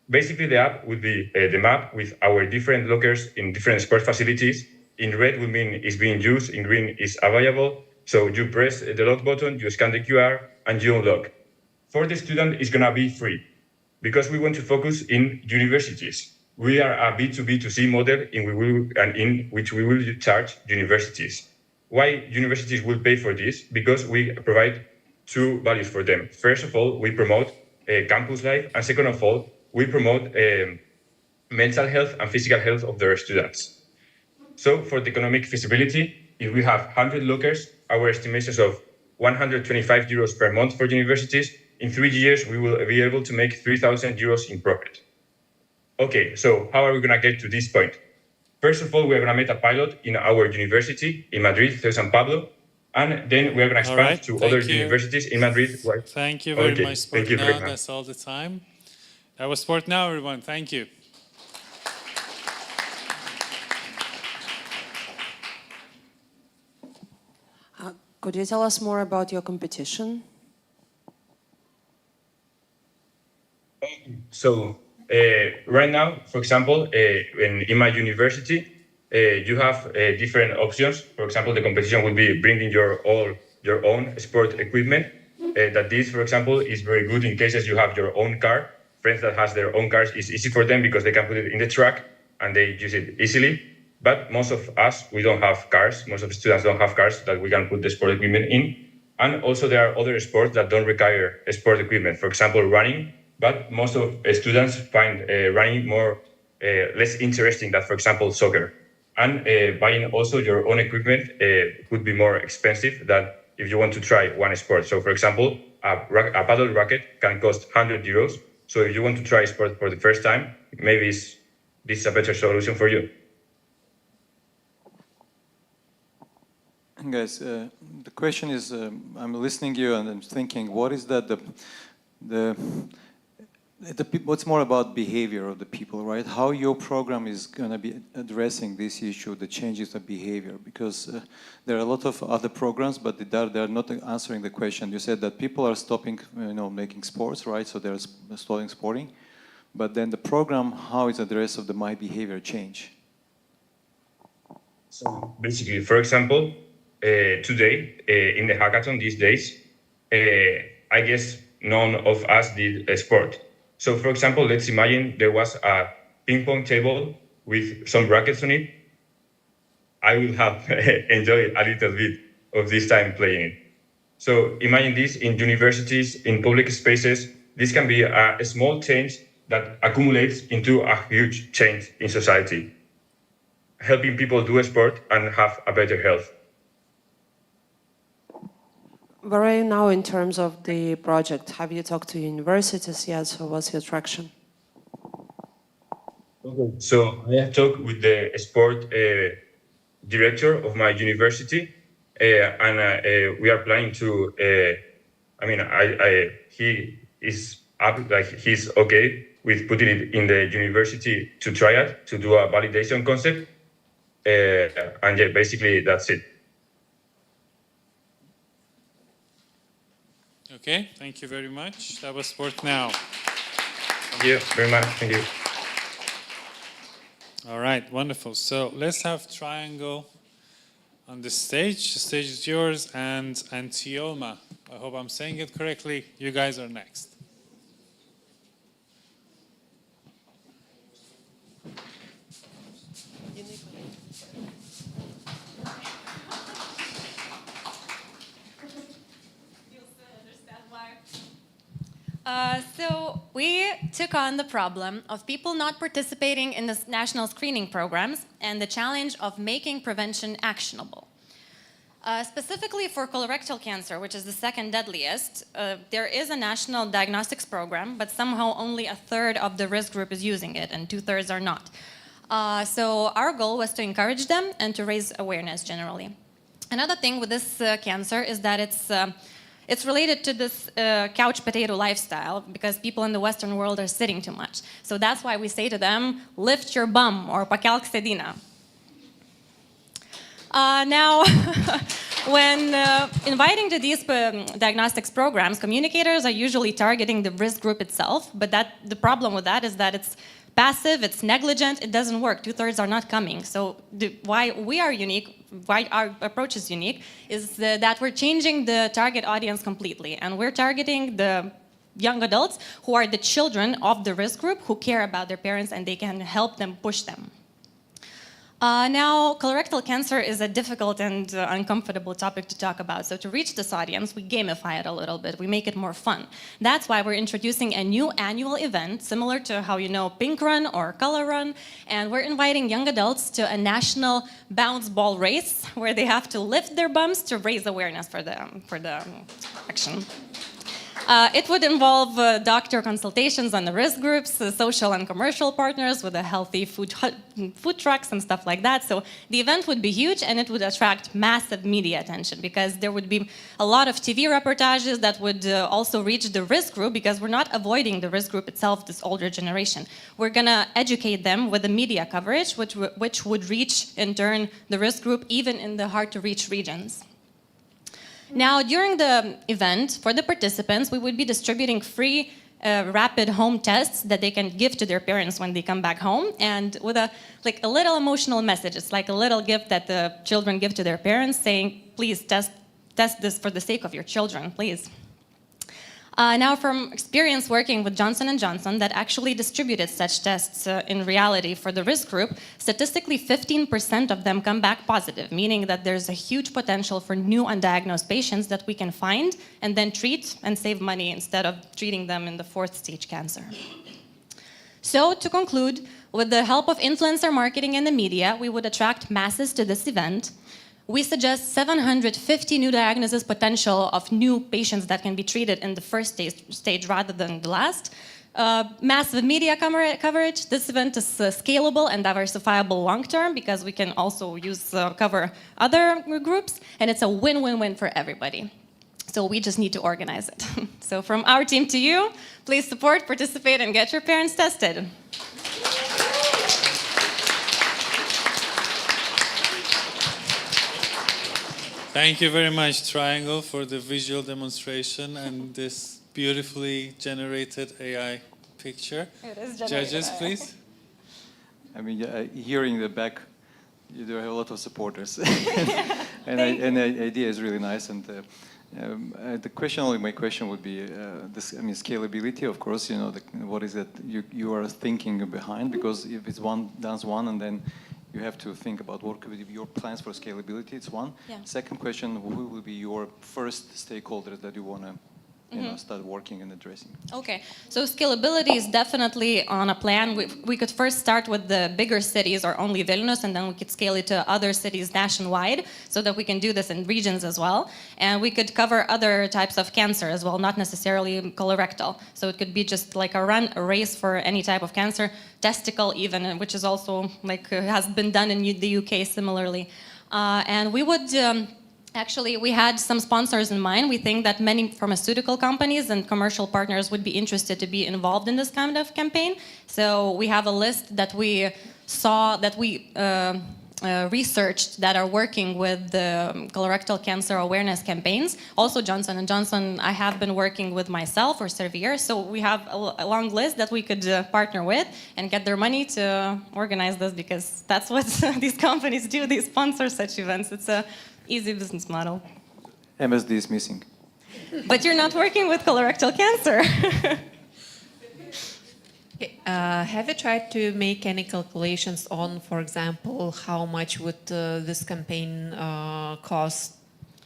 Basically, the app would be the map with our different lockers in different sport facilities. In red would mean it's being used, in green is available. So you press the lock button, you scan the QR, and you unlock. For the student, it's going to be free because we want to focus in universities. We are a B2B2C model in which we will charge universities. Why universities will pay for this? Because we provide 2 values for them. First of all, we promote campus life, and second of all, we promote mental health and physical health of their students. So for the economic feasibility, if we have 100 lockers, our estimations of 125 euros per month for universities, in 3 years, we will be able to make 3,000 euros in profit. Okay, so how are we going to get to this point? First of all, we're going to make a pilot in our university in Madrid, San Pablo, and then we're going to expand to other universities in Madrid. Thank you very much, Sport Thank you very Now. much. That's all the time. That was Sport Now, everyone. Thank you. Could you tell us more about your competition? So right now, for example, in my university, you have different options. For example, the competition will be bringing your own sport equipment. That this, for example, is very good in cases you have your own car. Friends that has their own cars, it's easy for them because they can put it in the truck and they use it easily. But most of us, we don't have cars. Most of the students don't have cars that we can put the sport equipment in. And also there are other sports that don't require sport equipment. For example, running, but most of students find running more less interesting than, for example, soccer. And buying also your own equipment would be more expensive than if you want to try one sport. So, for example, a paddle racket can cost 100 euros. So if you want to try sport for the first time, maybe this is a better solution for you. Guys, the question is, I'm listening to you and I'm thinking, what is that what's more about behavior of the people, right? How your program is going to be addressing this issue, the changes of behavior, because there are a lot of other programs, but they're not answering the question. You said that people are stopping, making sports, right? So they're stopping sporting, but then the program, how is address of the my behavior change? So basically, for example, today in the hackathon these days, I guess none of us did a sport. So, for example, let's imagine there was a ping pong table with some rackets on it. I will have enjoyed a little bit of this time playing it. So imagine this in universities, in public spaces. This can be a small change that accumulates into a huge change in society, helping people do a sport and have a better health. Where are you now in terms of the project? Have you talked to universities yet? So what's your traction? Okay. So I have talked with the sport director of my university, and we are planning to. He is up, like he's okay with putting it in the university to try it, to do a validation concept, and yeah, basically that's it. Okay, thank you very much. That was Sport Now. Thank you very much. Thank you. All right, wonderful. So let's have Triangle on the stage. The stage is yours, and Antioma. I hope I'm saying it correctly. You guys are next. So we took on the problem of people not participating in the national screening programs and the challenge of making prevention actionable. Specifically for colorectal cancer, which is the second deadliest, there is a national diagnostics program, but somehow only a third of the risk group is using it and 2/3 are not. So our goal was to encourage them and to raise awareness generally. Another thing with this cancer is that it's related to this couch potato lifestyle because people in the Western world are sitting too much. So that's why we say to them, lift your bum or pakelk sedina. Now, when inviting to these diagnostics programs, communicators are usually targeting the risk group itself, but the problem with that is that it's passive, it's negligent, it doesn't work. 2/3 are not coming. So why we are unique, why our approach is unique, is that we're changing the target audience completely. And we're targeting the young adults who are the children of the risk group who care about their parents and they can help them, push them. Now, colorectal cancer is a difficult and uncomfortable topic to talk about. So to reach this audience, we gamify it a little bit. We make it more fun. That's why we're introducing a new annual event, similar to how you know Pink Run or Color Run. And we're inviting young adults to a national bounce ball race where they have to lift their bums to raise awareness for the action. It would involve doctor consultations on the risk groups, social and commercial partners with a healthy food trucks and stuff like that. So the event would be huge and it would attract massive media attention because there would be a lot of TV reportages that would also reach the risk group because we're not avoiding the risk group itself, this older generation. We're going to educate them with the media coverage, which would reach, in turn, the risk group even in the hard-to-reach regions. Now, during the event, for the participants, we would be distributing free rapid home tests that they can give to their parents when they come back home, and with a little emotional message. It's like a little gift that the children give to their parents saying, please test this for the sake of your children, please. Now, from experience working with Johnson & Johnson that actually distributed such tests in reality for the risk group, statistically 15% of them come back positive, meaning that there's a huge potential for new undiagnosed patients that we can find and then treat and save money instead of treating them in the 4th stage cancer. So, to conclude, with the help of influencer marketing and the media, we would attract masses to this event. We suggest 750 new diagnosis potential of new patients that can be treated in the 1st stage rather than the last. Massive media coverage. This event is scalable and diversifiable long-term because we can also cover other groups, and it's a win-win-win for everybody. So we just need to organize it. So from our team to you, please support, participate, and get your parents tested. Thank you very much, Triangle, for the visual demonstration and this beautifully generated AI picture. It is generated. Judges, please. I mean, here in the back, you do have a lot of supporters. and the idea is really nice. And my question would be, scalability, of course, what is it you are thinking behind? Because if it's does one and then you have to think about what could be your plans for scalability. It's one. Yeah. Second question: who will be your first stakeholders that you want to start working and addressing? Okay, so scalability is definitely on a plan. We could first start with the bigger cities or only Vilnius, and then we could scale it to other cities nationwide so that we can do this in regions as well. And we could cover other types of cancer as well, not necessarily colorectal. So it could be just like a race for any type of cancer, testicle even, which is also has been done in the UK similarly. And we would... Actually, we had some sponsors in mind. We think that many pharmaceutical companies and commercial partners would be interested to be involved in this kind of campaign. So we have a list that we saw, that we researched, that are working with the colorectal cancer awareness campaigns. Also, Johnson & Johnson, I have been working with myself or Cervixel. So we have a long list that we could partner with and get their money to organize this, because that's what these companies do. They sponsor such events. It's a easy business model. MSD is missing. But you're not working with colorectal cancer. Have you tried to make any calculations on, for example, how much would this campaign cost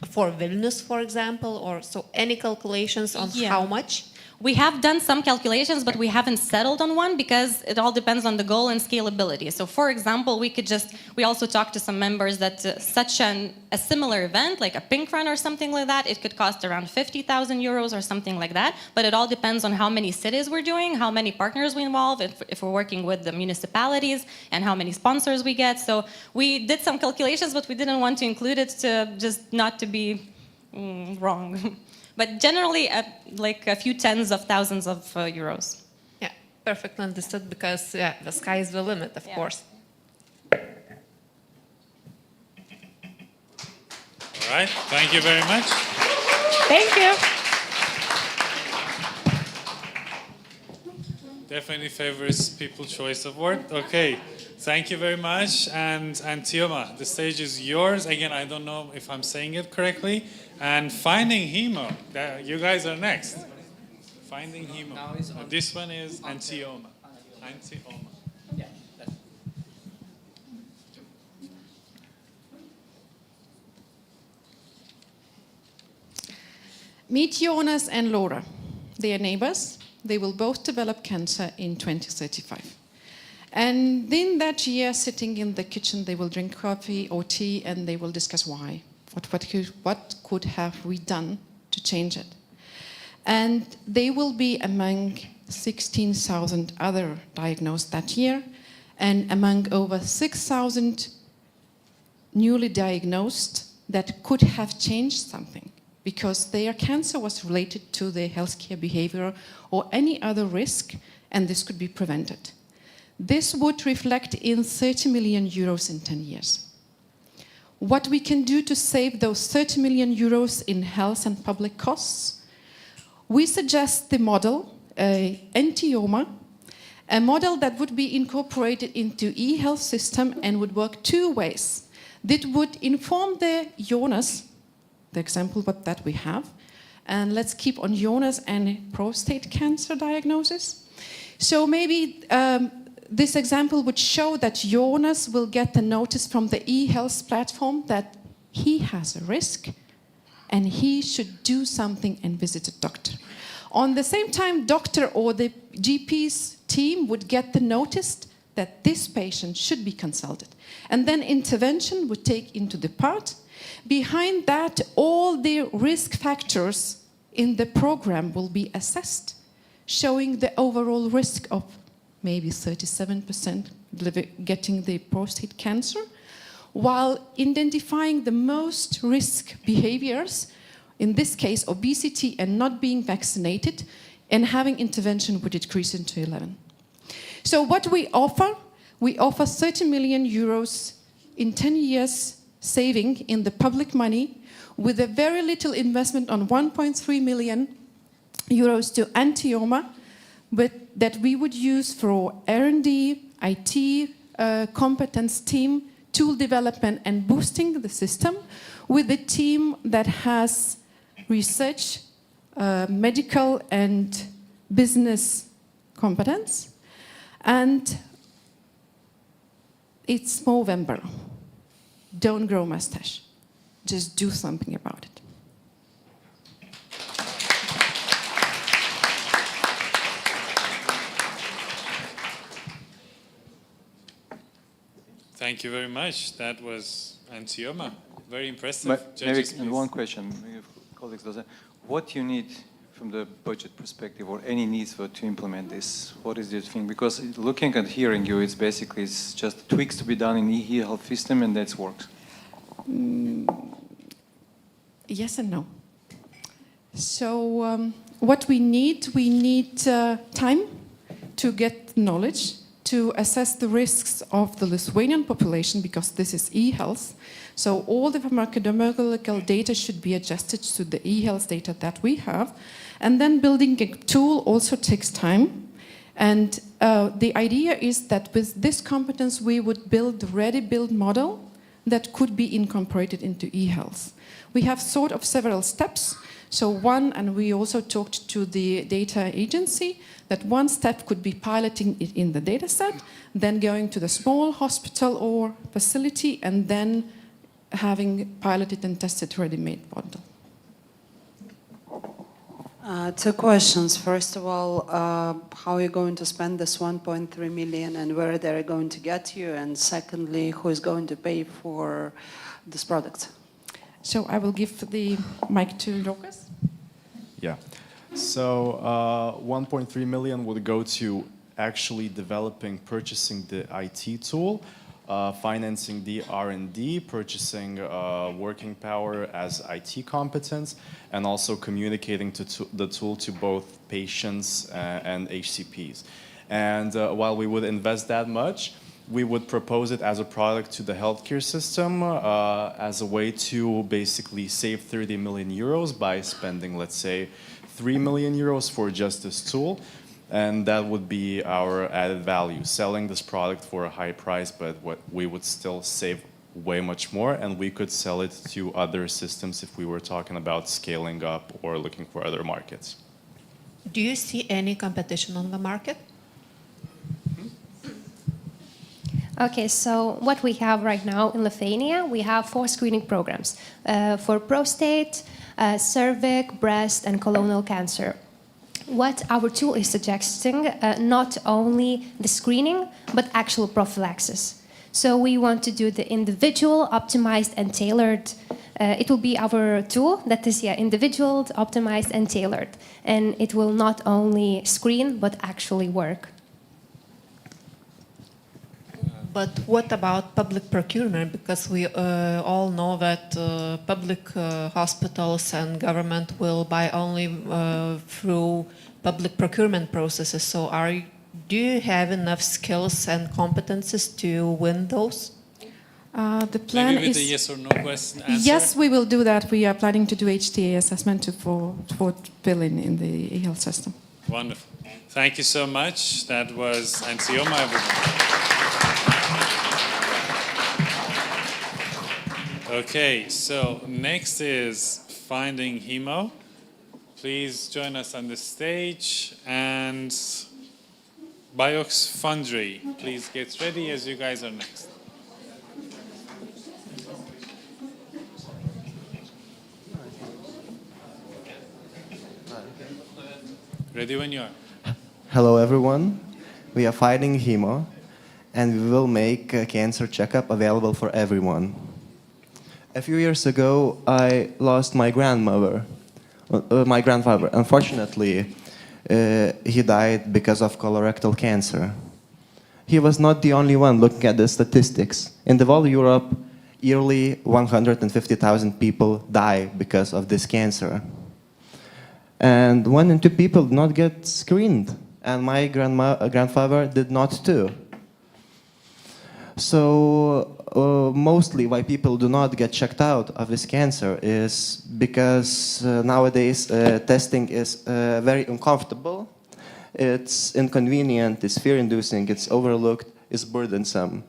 for Vilnius, for example, or so any calculations on how much? We have done some calculations, but we haven't settled on one because it all depends on the goal and scalability. So, for example, we also talked to some members that such a similar event, like a pink run or something like that, it could cost around 50,000 euros or something like that. But it all depends on how many cities we're doing, how many partners we involve, if we're working with the municipalities, and how many sponsors we get. So we did some calculations, but we didn't want to include it to just not to be wrong. But generally, like a few tens of thousands of euros. Yeah, perfectly understood, because the sky is the limit, of course. All right, thank you very much. Thank you. Definitely favors People's Choice Award. Okay, thank you very much. And Tioma, the stage is yours. Again, I don't know if I'm saying it correctly. And Finding Hemo, you guys are next. Finding Hemo. This one is Antioma. Antioma. Yeah. Meet Jonas and Laura. They are neighbors. They will both develop cancer in 2035. And then that year, sitting in the kitchen, they will drink coffee or tea, and they will discuss why. What could have we done to change it? And they will be among 16,000 other diagnosed that year, and among over 6,000 newly diagnosed that could have changed something, because their cancer was related to their healthcare behavior or any other risk, and this could be prevented. This would reflect in 30 million euros in 10 years. What we can do to save those 30 million euros in health and public costs? We suggest the model, Antioma, a model that would be incorporated into e-health system and would work two ways. That would inform the Jonas, the example that we have, And let's keep on Jonas and prostate cancer diagnosis. So maybe this example would show that Jonas will get the notice from the eHealth platform that he has a risk and he should do something and visit a doctor. On the same time, doctor or the GP's team would get the notice that this patient should be consulted. And then intervention would take into the part. Behind that, all the risk factors in the program will be assessed, showing the overall risk of maybe 37% getting the prostate cancer, while identifying the most risk behaviors, in this case obesity and not being vaccinated, and having intervention would decrease into 11. So what we offer 30 million euros in 10 years saving in the public money with a very little investment on 1.3 million euros to Antioma, but that we would use for R&D, IT, competence team, tool development and boosting the system with a team that has research, medical and business competence. And it's Movember. Don't grow mustache. Just do something about it. Thank you very much. That was Antioma. Very impressive. Maybe one question, colleagues, what you need from the budget perspective or any needs to implement this? What is your thing? Because looking at hearing you, it's just tweaks to be done in e-health system and that works. Yes and no. So what we need time to get knowledge, to assess the risks of the Lithuanian population, because this is e-health. So all the pharmacological data should be adjusted to the e-health data that we have. And then building a tool also takes time. And the idea is that with this competence, we would build a ready-build model that could be incorporated into e-health. We have sort of several steps. So one, and we also talked to the data agency, that one step could be piloting it in the data set, then going to the small hospital or facility, and then having piloted and tested ready-made model. Two questions. First of all, how are you going to spend this 1.3 million and where they're going to get you? And secondly, who is going to pay for this product? So I will give the mic to Lucas. Yeah. So 1.3 million would go to actually developing, purchasing the IT tool, financing the R&D, purchasing working power as IT competence, and also communicating the tool to both patients and HCPs. And while we would invest that much, we would propose it as a product to the healthcare system as a way to basically save 30 million euros by spending, let's say, 3 million euros for just this tool. And that would be our added value, selling this product for a high price, but what we would still save way much more, and we could sell it to other systems if we were talking about scaling up or looking for other markets. Do you see any competition on the market? Okay, so what we have right now in Lithuania, we have 4 screening programs for prostate, cervix, breast, and colonial cancer. What our tool is suggesting, not only the screening, but actual prophylaxis. So we want to do the individual, optimized, and tailored. It will be our tool that is individual, optimized, and tailored. And it will not only screen, but actually work. But what about public procurement? Because we all know that public hospitals and government will buy only through public procurement processes. So do you have enough skills and competences to win those? The plan Maybe with is a yes or no question answer. Yes, we will do that. We are planning to do HTA assessment for fill-in in the e-health system. Wonderful. Thank you so much. That was Antioma, everyone. Okay, so next is finding hemo. please join us on the stage. And BioX Foundry, please get ready as you guys are next. Ready when you are. Hello everyone. We are fighting hemo, and we will make a cancer checkup available for everyone. A few years ago, I lost my grandfather. Unfortunately, he died because of colorectal cancer. He was not the only one looking at the statistics. In the whole Europe, yearly 150,000 people die because of this cancer. And 1 in 2 people do not get screened, and my grandfather did not too. So mostly why people do not get checked out of this cancer is because nowadays testing is very uncomfortable, it's inconvenient, it's fear-inducing, it's overlooked, it's burdensome.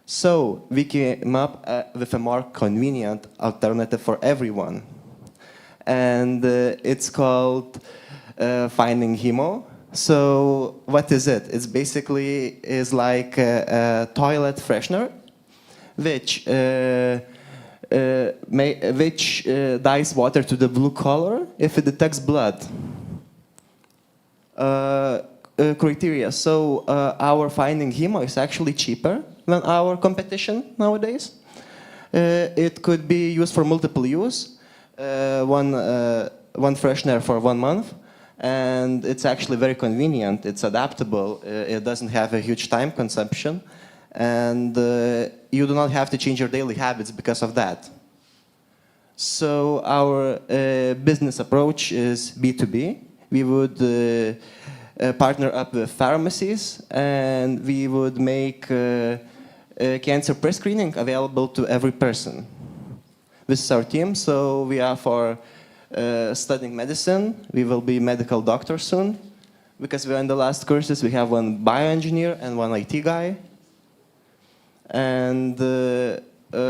So we came up with a more convenient alternative for everyone. And it's called Finding Hemo. So what is it? It's basically is like a toilet freshener, which dyes water to the blue color if it detects blood. Criteria. So our Finding Hemo is actually cheaper than our competition nowadays. It could be used for multiple use. One freshener for 1 month, and it's actually very convenient. It's adaptable. It doesn't have a huge time consumption, and you do not have to change your daily habits because of that. So our business approach is B2B. We would partner up with pharmacies, and we would make cancer pre-screening available to every person. This is our team, so we are for studying medicine. We will be medical doctors soon. Because we're in the last courses, we have 1 bioengineer and 1 IT guy. And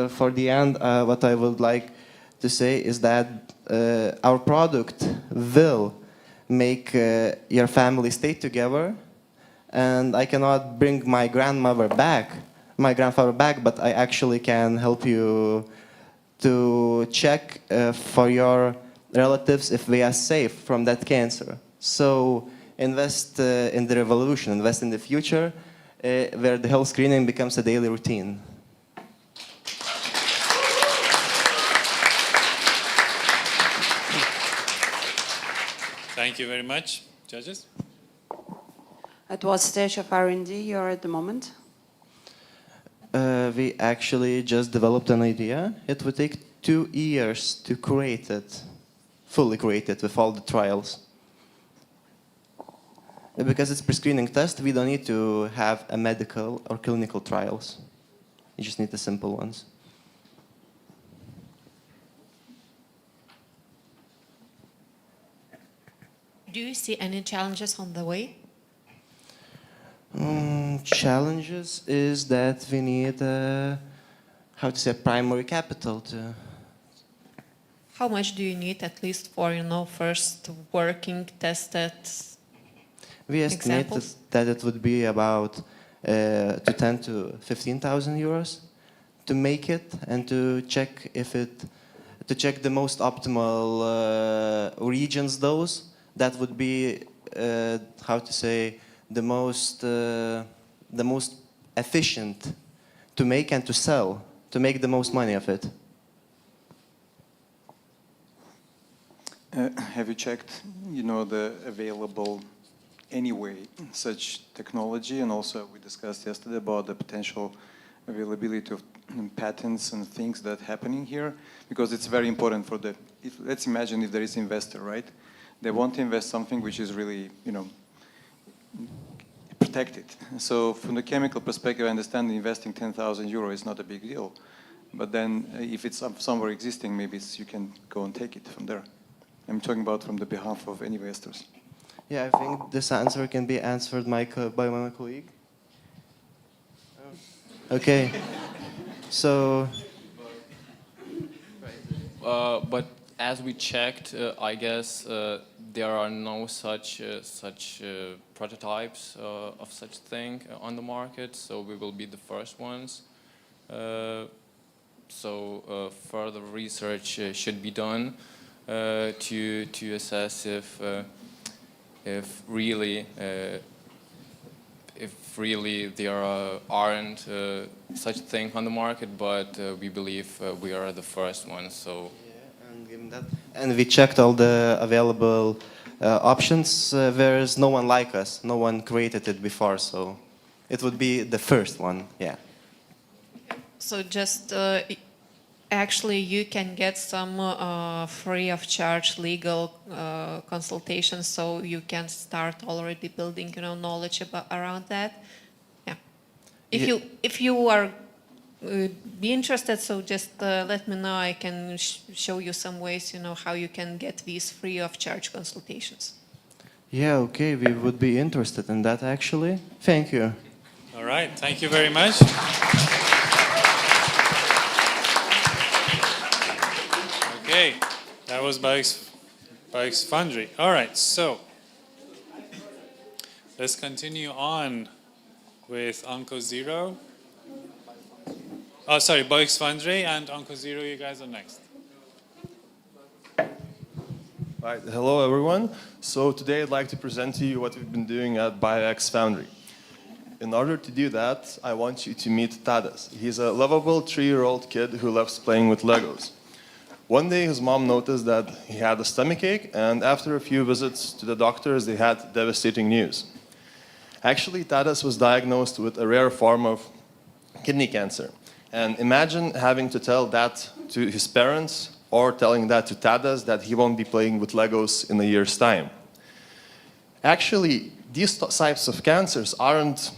for the end, what I would like to say is that our product will make your family stay together. And I cannot bring my grandfather back, but I actually can help you to check for your relatives if they are safe from that cancer. So invest in the revolution, invest in the future, where the health screening becomes a daily routine. Thank you very much. Judges? At what stage of R&D you are at the moment? We actually just developed an idea. It would take 2 years to create it, fully create it with all the trials. Because it's pre-screening test, we don't need to have a medical or clinical trials. You just need the simple ones. Do you see any challenges on the way? Challenges is that we need, primary capital to. How much do you need at least for, first working tested We estimated that it would be about to 10 to 15,000 euros to make it and to check the most optimal regions. That would be the most efficient to make and to sell, to make the most money of it. Have you checked, the available anyway such technology, and also we discussed yesterday about the potential availability of patents and things that are happening here, because it's very important for let's imagine if there is an investor, right? They want to invest something which is really, protected. So from the chemical perspective, I understand investing 10,000 euros is not a big deal, but then if it's somewhere existing, maybe you can go and take it from there. I'm talking about from the behalf of any investors. Yeah, I think this answer can be answered by my colleague. Okay, so. But as we checked, I guess there are no such prototypes of such thing on the market, so we will be the first ones. So further research should be done to assess if really there aren't such thing on the market, but we believe we are the first ones. So. And we checked all the available options. There is no one like us. No one created it before, so it would be the first one. Yeah. So just actually, you can get some free of charge legal consultations, so you can start already building, knowledge around that. Yeah. If you are be interested, so just let me know. I can show you some ways, how you can get these free of charge consultations. Yeah. Okay. We would be interested in that actually. Thank you. All right. Thank you very much. Okay, that was BioX Foundry. All right, so let's continue on with OncoZero. Oh, sorry, BioX Foundry and OncoZero, you guys are next. Right, hello everyone. So today I'd like to present to you what we've been doing at BioX Foundry. In order to do that, I want you to meet Tadas. He's a lovable 3-year-old kid who loves playing with Legos. One day his mom noticed that he had a stomachache, and after a few visits to the doctors, they had devastating news. Actually, Tadas was diagnosed with a rare form of kidney cancer. And imagine having to tell that to his parents or telling that to Tadas that he won't be playing with Legos in a year's time. Actually, these types of cancers aren't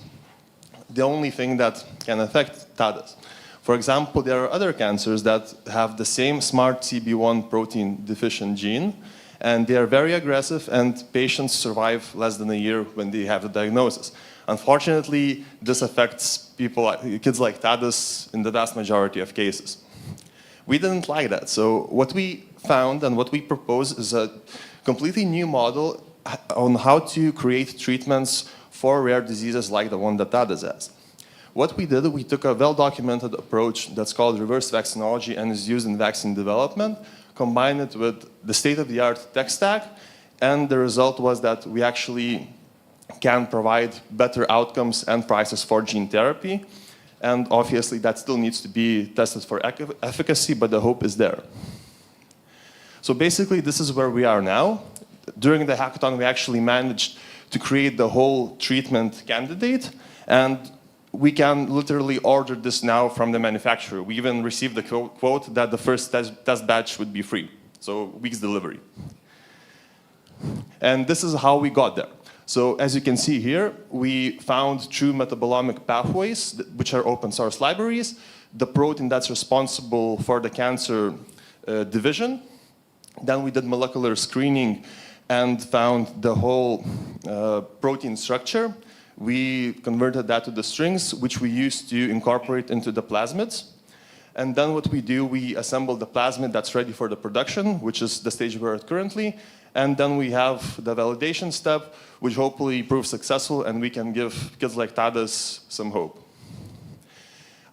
the only thing that can affect Tadas. For example, there are other cancers that have the same smart CB1 protein deficient gene, and they are very aggressive, and patients survive less than a year when they have the diagnosis. Unfortunately, this affects kids like Tadas in the vast majority of cases. We didn't like that, so what we found and what we propose is a completely new model on how to create treatments for rare diseases like the one that Tadas has. What we did, we took a well-documented approach that's called reverse vaccinology and is used in vaccine development, combined it with the state-of-the-art tech stack, and the result was that we actually can provide better outcomes and prices for gene therapy. And obviously that still needs to be tested for efficacy, but the hope is there. So basically this is where we are now. During the hackathon, we actually managed to create the whole treatment candidate, and we can literally order this now from the manufacturer. We even received the quote that the first test batch would be free, so week's delivery. And this is how we got there. So as you can see here, we found true metabolomic pathways, which are open source libraries, the protein that's responsible for the cancer division. Then we did molecular screening and found the whole protein structure. We converted that to the strings, which we used to incorporate into the plasmids. And then what we do, we assemble the plasmid that's ready for the production, which is the stage we're at currently. And then we have the validation step, which hopefully proves successful, and we can give kids like Tadas some hope.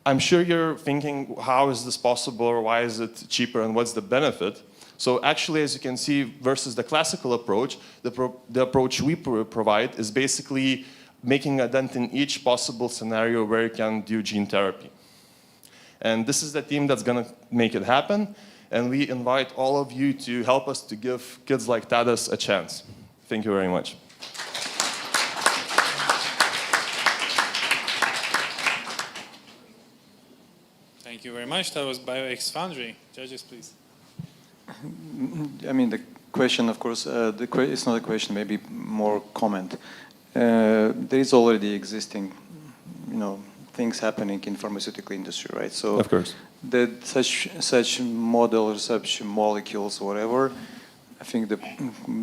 I'm sure you're thinking, how is this possible, or why is it cheaper, and what's the benefit? So actually, as you can see, versus the classical approach, the approach we provide is basically making a dent in each possible scenario where you can do gene therapy. And this is the team that's going to make it happen. And we invite all of you to help us to give kids like Tadas a chance. Thank you very much. Thank you very much. That was BioX Foundry. Judges, please. I mean, the question, of course, it's not a question, maybe more comment. There is already existing, things happening in pharmaceutical industry, right? So of course, that such models, such molecules, whatever, I think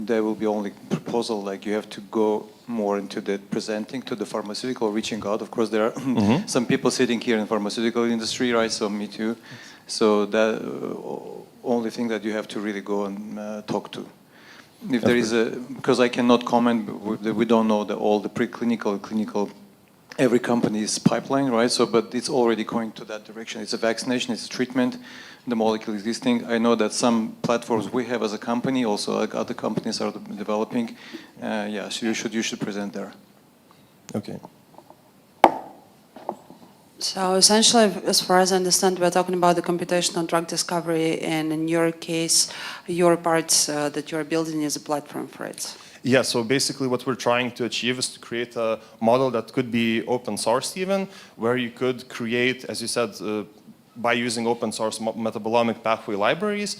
there will be only proposal, like you have to go more into the presenting to the pharmaceutical, reaching out. Of course, there are some people sitting here in the pharmaceutical industry, right? So me too. So that only thing that you have to really go and talk to. If there is because I cannot comment, we don't know all the preclinical, clinical, every company's pipeline, right? So, but it's already going to that direction. It's a vaccination, it's a treatment, the molecule is existing. I know that some platforms we have as a company, also like other companies are developing. Yeah, so you should present there. Okay. So essentially, as far as I understand, we're talking about the computational drug discovery, and in your case, your parts that you're building is a platform for it. Yeah, so basically what we're trying to achieve is to create a model that could be open source even, where you could create, as you said, by using open source metabolomic pathway libraries,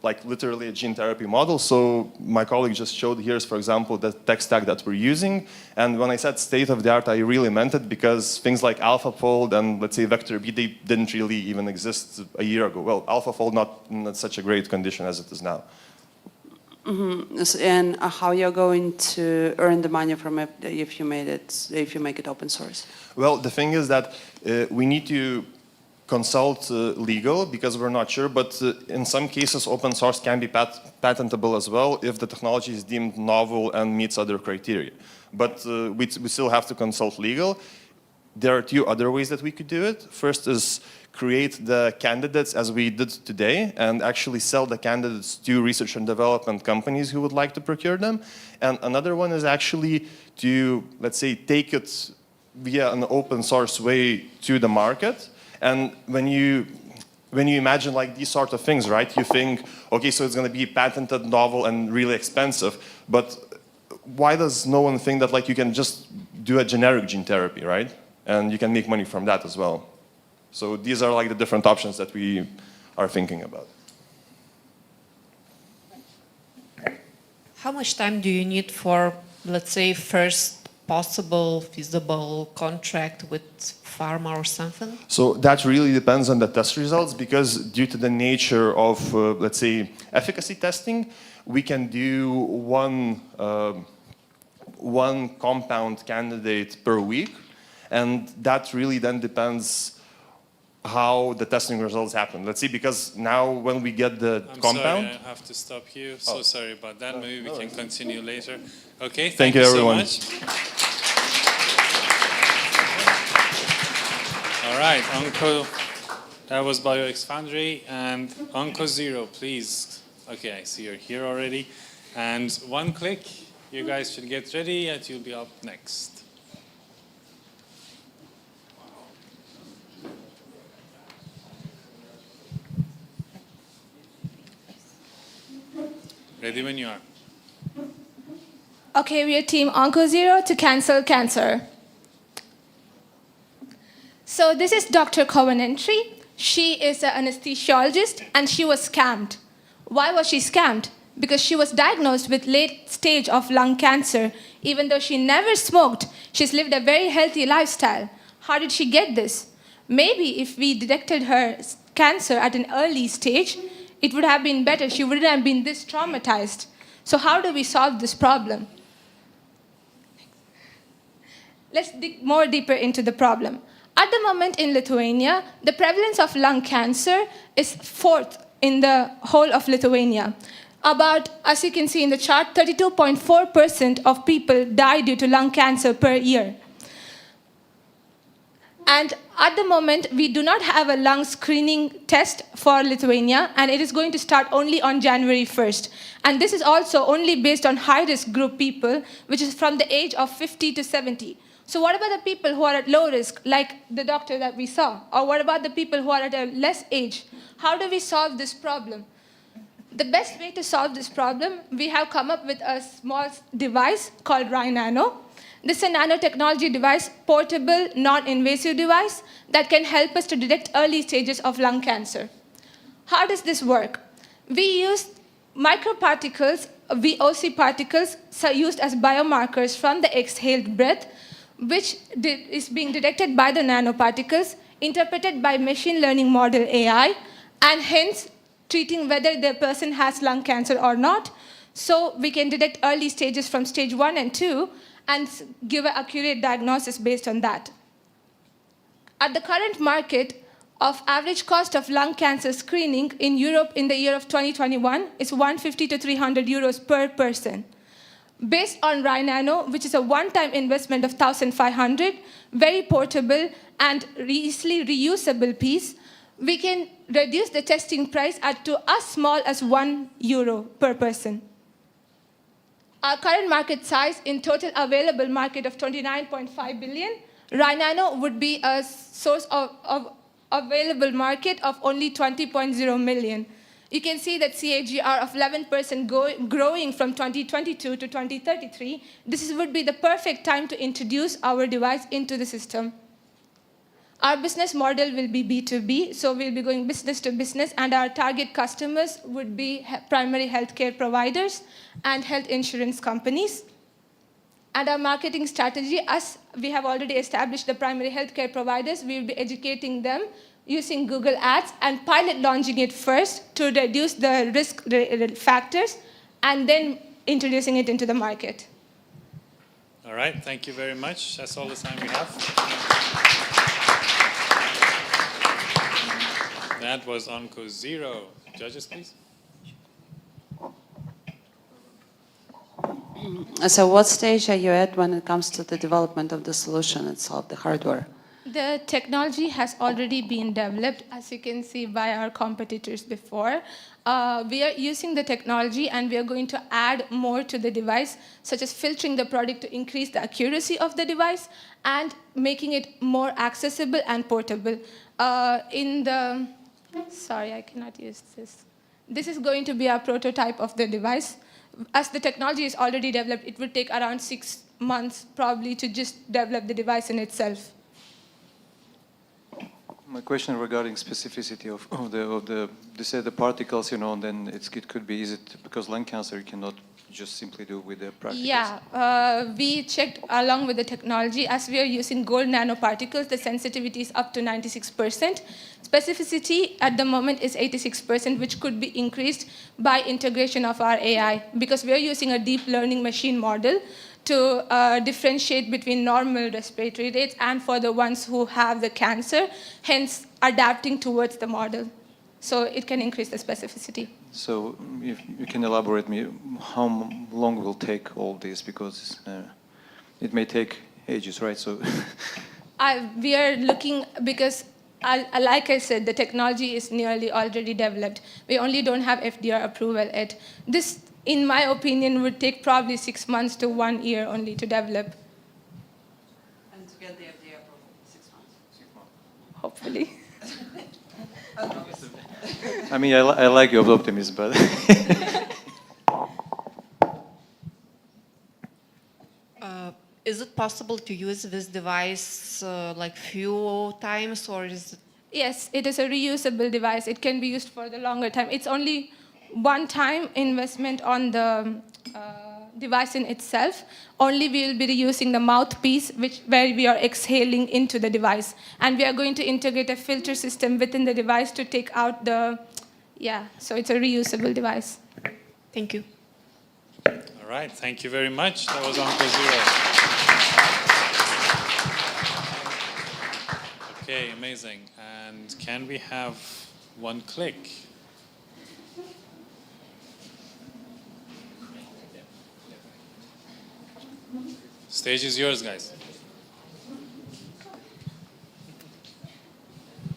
like literally a gene therapy model. So my colleague just showed here, for example, the tech stack that we're using. And when I said state of the art, I really meant it because things like AlphaFold and let's say Vector B, they didn't really even exist a year ago. Well, AlphaFold not in such a great condition as it is now. Mm-hmm. And how you're going to earn the money from it if you make it open source? Well, the thing is that we need to consult legal because we're not sure, but in some cases open source can be patentable as well if the technology is deemed novel and meets other criteria. But we still have to consult legal. There are two other ways that we could do it. First is create the candidates as we did today and actually sell the candidates to research and development companies who would like to procure them. And another one is actually to, let's say, take it via an open source way to the market. And when you imagine like these sort of things, right, you think, okay, so it's going to be patented, novel, and really expensive. But why does no one think that like you can just do a generic gene therapy, right? And you can make money from that as well. So these are like the different options that we are thinking about. How much time do you need for, let's say, first possible feasible contract with pharma or something? So that really depends on the test results because due to the nature of, let's say, efficacy testing, we can do one compound candidate per week. And that really then depends how the testing results happen. Let's see, because now when we get the compound... Sorry, I have to stop you. So sorry about that. Maybe we can continue later. Okay, thank you everyone. So much. All right, that was BioX Foundry, and OncoZero, please. Okay, I see you're here already. And one click, you guys should get ready and you'll be up next. Ready when you are. Okay, we are Team OncoZero to cancel cancer. So this is Dr. Covenantry. She is an anesthesiologist and she was scammed. Why was she scammed? Because she was diagnosed with late stage of lung cancer. Even though she never smoked, she's lived a very healthy lifestyle. How did she get this? Maybe if we detected her cancer at an early stage, it would have been better. She wouldn't have been this traumatized. So how do we solve this problem? Let's dig more deeper into the problem. At the moment in Lithuania, the prevalence of lung cancer is 4th in the whole of Lithuania. About, as you can see in the chart, 32.4% of people die due to lung cancer per year. And at the moment, we do not have a lung screening test for Lithuania, and it is going to start only on January 1st. And this is also only based on high-risk group people, which is from the age of 50 to 70. So what about the people who are at low risk, like the doctor that we saw? Or what about the people who are at a less age? How do we solve this problem? The best way to solve this problem, we have come up with a small device called RhiNano. This is a nanotechnology device, portable, non-invasive device that can help us to detect early stages of lung cancer. How does this work? We use microparticles, VOC particles, used as biomarkers from the exhaled breath, which is being detected by the nanoparticles, interpreted by machine learning model AI, and hence treating whether the person has lung cancer or not. So we can detect early stages from stage 1 and 2 and give an accurate diagnosis based on that. At the current market, of average cost of lung cancer screening in Europe in the year of 2021 is 150 to 300 euros per person. Based on RaiNano, which is a one-time investment of 1,500, very portable and easily reusable piece, we can reduce the testing price to as small as €1 per person. Our current market size in total available market of 29.5 billion, RaiNano would be a source of available market of only 20.0 million. You can see that CAGR of 11% growing from 2022 to 2033. This would be the perfect time to introduce our device into the system. Our business model will be B2B, so we'll be going business to business, and our target customers would be primary healthcare providers and health insurance companies. And our marketing strategy, as we have already established the primary healthcare providers, we will be educating them using Google Ads and pilot launching it first to reduce the risk factors and then introducing it into the market. All right, thank you very much. That's all the time we have. That was OncoZero. Judges, please. So what stage are you at when it comes to the development of the solution itself, the hardware? The technology has already been developed, as you can see by our competitors before. We are using the technology and we are going to add more to the device, such as filtering the product to increase the accuracy of the device and making it more accessible and portable. Sorry, I cannot use this. This is going to be our prototype of the device. As the technology is already developed, it would take around 6 months probably to just develop the device in itself. My question regarding specificity of they say the particles, then it could be, is it because lung cancer you cannot just simply do with the particles? Yeah, we checked along with the technology. As we are using gold nanoparticles, the sensitivity is up to 96%. Specificity at the moment is 86%, which could be increased by integration of our AI, because we are using a deep learning machine model to differentiate between normal respiratory rates and for the ones who have the cancer, hence adapting towards the model. So it can increase the specificity. So if you can elaborate me, how long will take all this? Because it may take ages, right? So we are looking, because like I said, the technology is nearly already developed. We only don't have FDA approval yet. This, in my opinion, would take probably 6 months to 1 year only to develop. And to get the FDA approval, 6 months? Hopefully. I mean, I like your optimism, but is it possible to use this device like few times, or is it? Yes, it is a reusable device. It can be used for the longer time. It's only one-time investment on the device in itself. Only we will be reusing the mouthpiece, where we are exhaling into the device. And we are going to integrate a filter system within the device to take out so it's a reusable device. Thank you. All right, thank you very much. That was OncoZero. Okay, amazing. And can we have one click? Stage is yours, guys.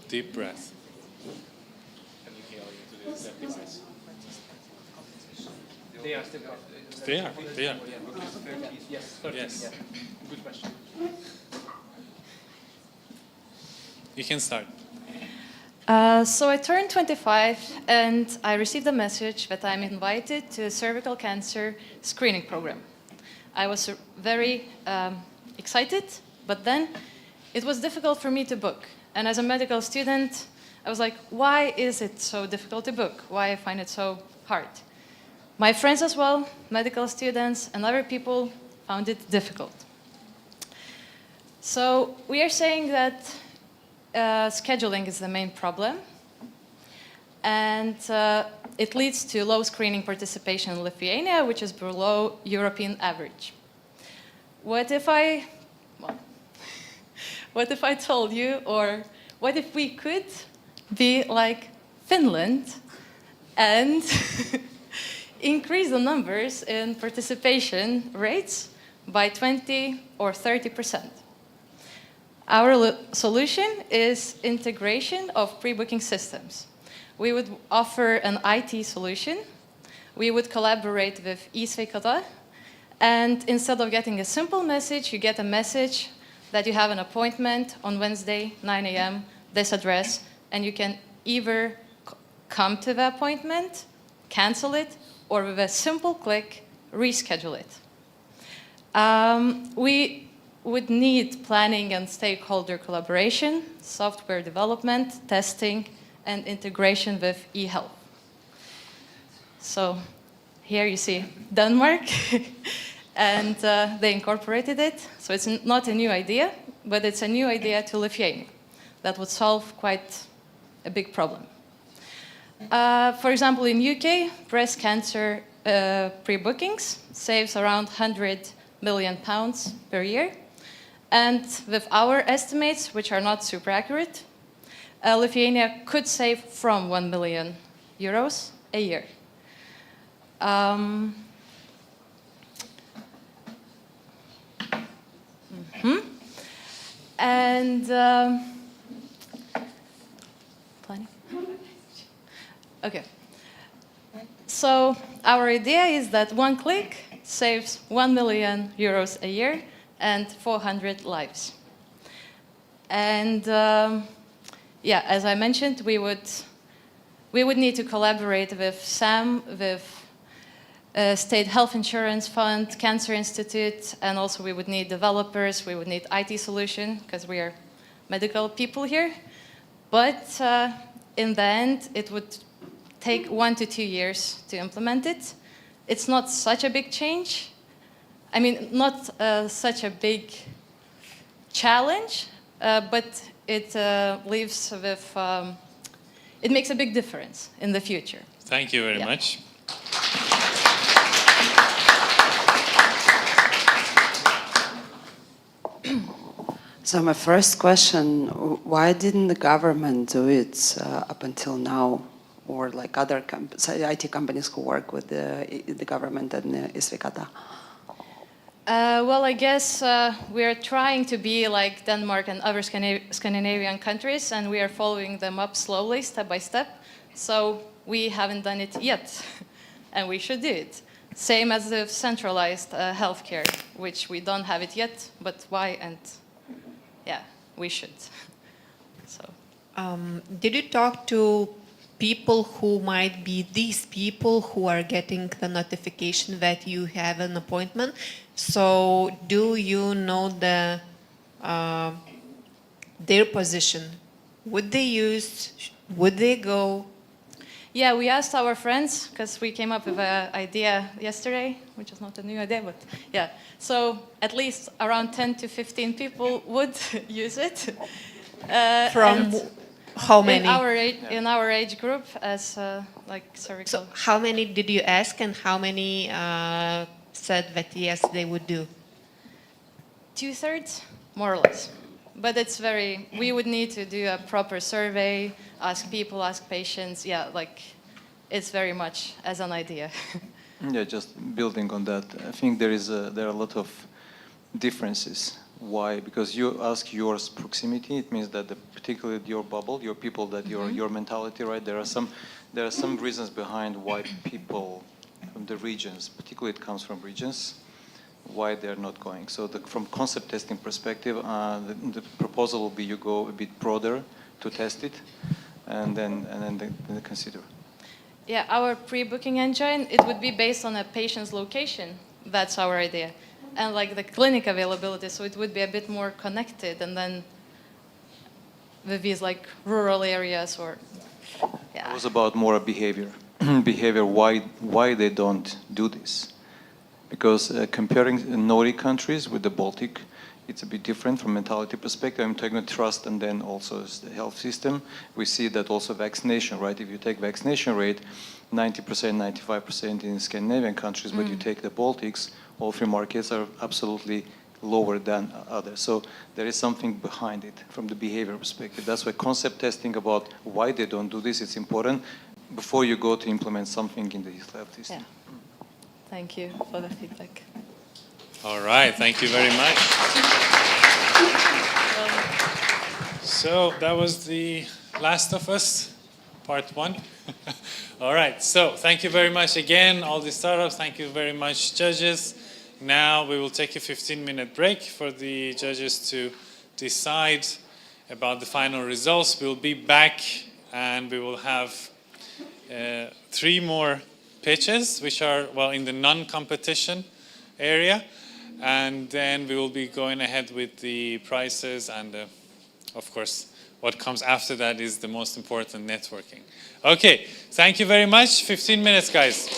Deep breath. They are still. They are. Yes. Yes. Good question. You can start. So I turned 25 and I received a message that I'm invited to a cervical cancer screening program. I was very excited, but then it was difficult for me to book. And as a medical student, I was like, why is it so difficult to book? Why I find it so hard? My friends as well, medical students and other people, found it difficult. So we are saying that scheduling is the main problem, and it leads to low screening participation in Lithuania, which is below European average. What if I told you, or what if we could be like Finland and increase the numbers in participation rates by 20 or 30%. Our solution is integration of pre-booking systems. We would offer an IT solution. We would collaborate with eSveikata. And instead of getting a simple message, you get a message that you have an appointment on Wednesday, 9 a.m., this address, and you can either come to the appointment, cancel it, or with a simple click, reschedule it. We would need planning and stakeholder collaboration, software development, testing, and integration with eHealth. So here you see Denmark, and they incorporated it. So it's not a new idea, but it's a new idea to Lithuania that would solve quite a big problem. For example, in UK, breast cancer pre-bookings saves around £100 million per year. And with our estimates, which are not super accurate, Lithuania could save from €1 million a year. And okay. So our idea is that one click saves €1 million a year and 400 lives. And yeah, as I mentioned, we would need to collaborate with SAM, with State Health Insurance Fund, Cancer Institute, and also we would need developers, we would need IT solution, because we are medical people here. But in the end, it would take 1 to 2 years to implement it. It's not such a big change. I mean, not such a big challenge, but it leaves with, it makes a big difference in the future. Thank you very much. So my first question, why didn't the government do it up until now? Or like other IT companies who work with the government and eSveikata? Well, I guess we are trying to be like Denmark and other Scandinavian countries, and we are following them up slowly, step by step. So we haven't done it yet, and we should do it. Same as the centralized healthcare, which we don't have it yet, but why? And yeah, we should. So, did you talk to people who might be these people who are getting the notification that you have an appointment? So do you know their position? Would they use, would they go? Yeah, we asked our friends, because we came up with an idea yesterday, which is not a new idea, but yeah. So at least around 10 to 15 people would use it. From how many? In our age group, as like Cervixel. So how many did you ask, and how many said that yes, they would do? 2/3, more or less. But it's very, we would need to do a proper survey, ask people, ask patients. Yeah, like it's very much as an idea. Yeah, just building on that, I think there are a lot of differences. Why? Because you ask yours proximity. It means that particularly your bubble, your people, that your mentality, right? There are some reasons behind why people from the regions, particularly it comes from regions, why they're not going. So from concept testing perspective, the proposal will be you go a bit broader to test it, and then they consider. Yeah, our pre-booking engine, it would be based on a patient's location. That's our idea. And like the clinic availability, so it would be a bit more connected, and then with these like rural areas or, yeah. It was about more behavior. Behavior, why they don't do this. Because comparing Nordic countries with the Baltic, it's a bit different from mentality perspective. I'm talking about trust and then also the health system. We see that also vaccination, right? If you take vaccination rate, 90%, 95% in Scandinavian countries, but you take the Baltics, all 3 markets are absolutely lower than others. So there is something behind it from the behavior perspective. That's why concept testing about why they don't do this is important before you go to implement something in the lab testing. Yeah. Thank you for the feedback. All right, thank you very much. So that was the Last of Us, part 1. All right, so thank you very much again, all the startups. Thank you very much, judges. Now we will take a 15-minute break for the judges to decide about the final results. We'll be back and we will have 3 more pitches, which are, well, in the non-competition area. And then we will be going ahead with the prices and, of course, what comes after that is the most important, networking. Okay, thank you very much. 15 minutes, guys.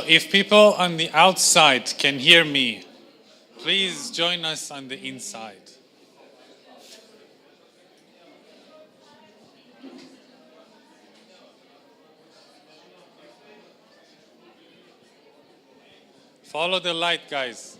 If people on the outside can hear me, please join us on the inside. Follow the light, guys.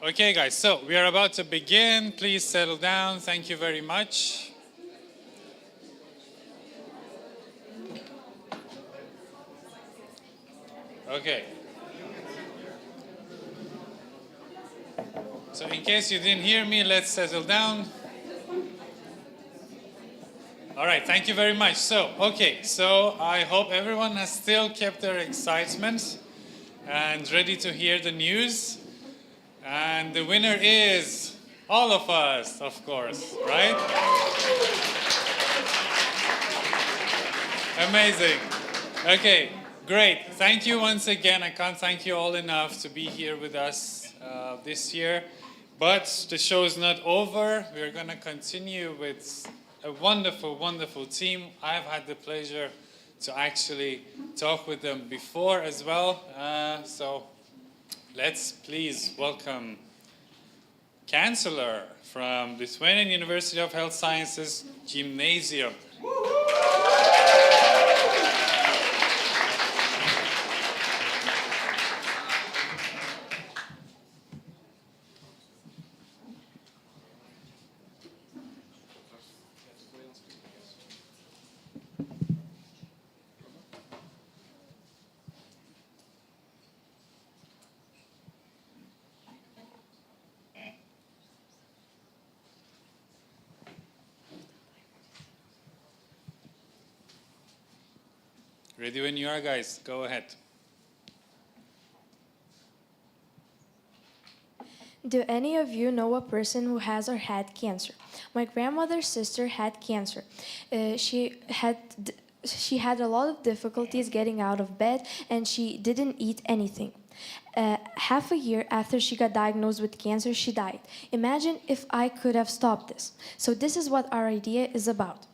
Okay, guys, so we are about to begin. Please settle down. Thank you very much. Okay. So in case you didn't hear me, let's settle down. All right, thank you very much. So I hope everyone has still kept their excitement and ready to hear the news. And the winner is all of us, of course, right? Amazing. Okay, great. Thank you once again. I can't thank you all enough to be here with us this year. But the show is not over. We're going to continue with a wonderful, wonderful team. I've had the pleasure to actually talk with them before as well. So let's please welcome Chancellor from Lithuanian University of Health Sciences Gymnasium. Ready when you are, guys. Go ahead. Do any of you know a person who has or had cancer? My grandmother's sister had cancer. She had a lot of difficulties getting out of bed, and she didn't eat anything. Half a year after she got diagnosed with cancer, she died. Imagine if I could have stopped this. So this is what our idea is about.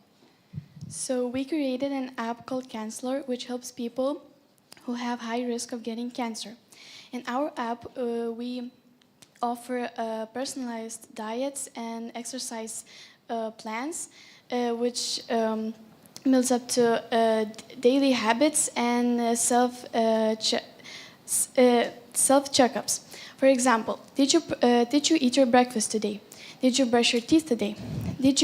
So we created an app called Counselor, which helps people who have high risk of getting cancer. In our app, we offer personalized diets and exercise plans, which builds up to daily habits and self-checkups. For example, did you eat your breakfast today? Did you brush your teeth today? Did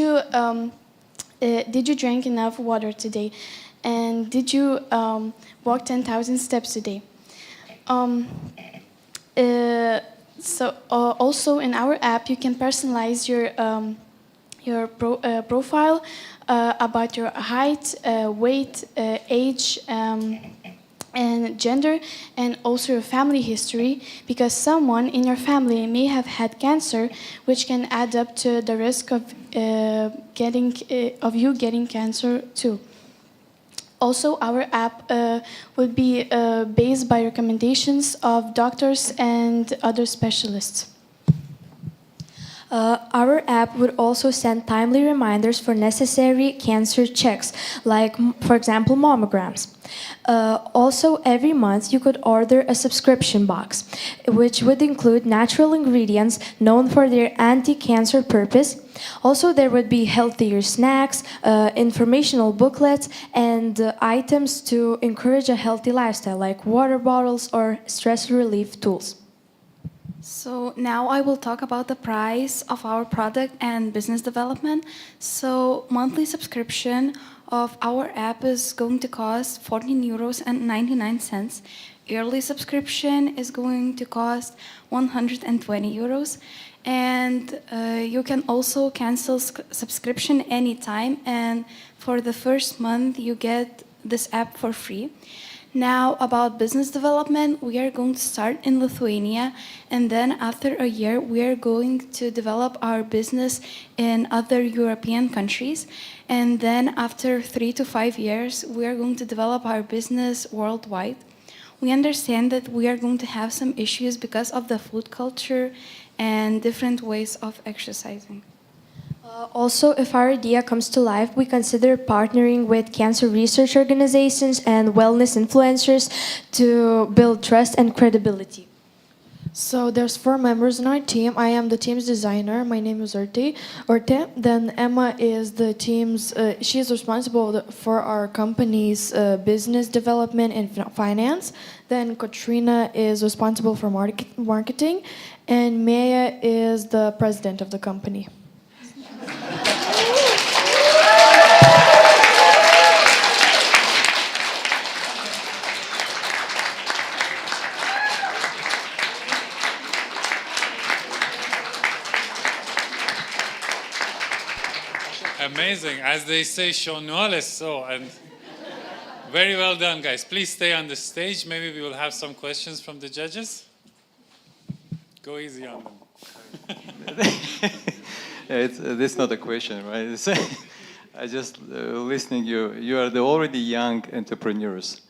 you drink enough water today? And did you walk 10,000 steps today? Also in our app, you can personalize your profile about your height, weight, age, and gender, and also your family history, because someone in your family may have had cancer, which can add up to the risk of you getting cancer too. Also, our app would be based by recommendations of doctors and other specialists. Our app would also send timely reminders for necessary cancer checks, like, for example, mammograms. Also, every month you could order a subscription box, which would include natural ingredients known for their anti-cancer purpose. Also, there would be healthier snacks, informational booklets, and items to encourage a healthy lifestyle, like water bottles or stress relief tools. So now I will talk about the price of our product and business development. So monthly subscription of our app is going to cost 14.99 euros. Yearly subscription is going to cost 120 euros. And you can also cancel subscription anytime. And for the first month, you get this app for free. Now, about business development, we are going to start in Lithuania, and then after a year, we are going to develop our business in other European countries. And then after 3 to 5 years, we are going to develop our business worldwide. We understand that we are going to have some issues because of the food culture and different ways of exercising. Also, if our idea comes to life, we consider partnering with cancer research organizations and wellness influencers to build trust and credibility. So there's 4 members in our team. I am the team's designer. My name is Orte. Then Emma is the team's, she is responsible for our company's business development and finance. Then Katrina is responsible for marketing. And Maya is the president of the company. Amazing. As they say, Shonole so, and very well done, guys. Please stay on the stage. Maybe we will have some questions from the judges. Go easy on them. This is not a question, right? I just listening you are the already young entrepreneurs.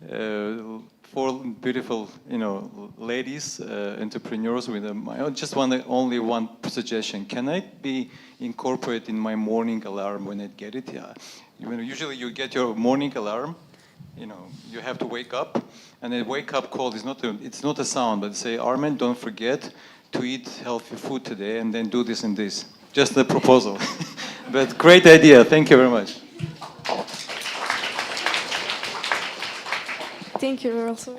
4 beautiful, ladies, entrepreneurs with them. I just want only one suggestion. Can I be incorporated in my morning alarm when I get it? Yeah. Usually you get your morning alarm. You have to wake up, and the wake-up call is it's not a sound, but say, Armen, don't forget to eat healthy food today, and then do this and this. Just a proposal. But great idea. Thank you very much. Thank you, also.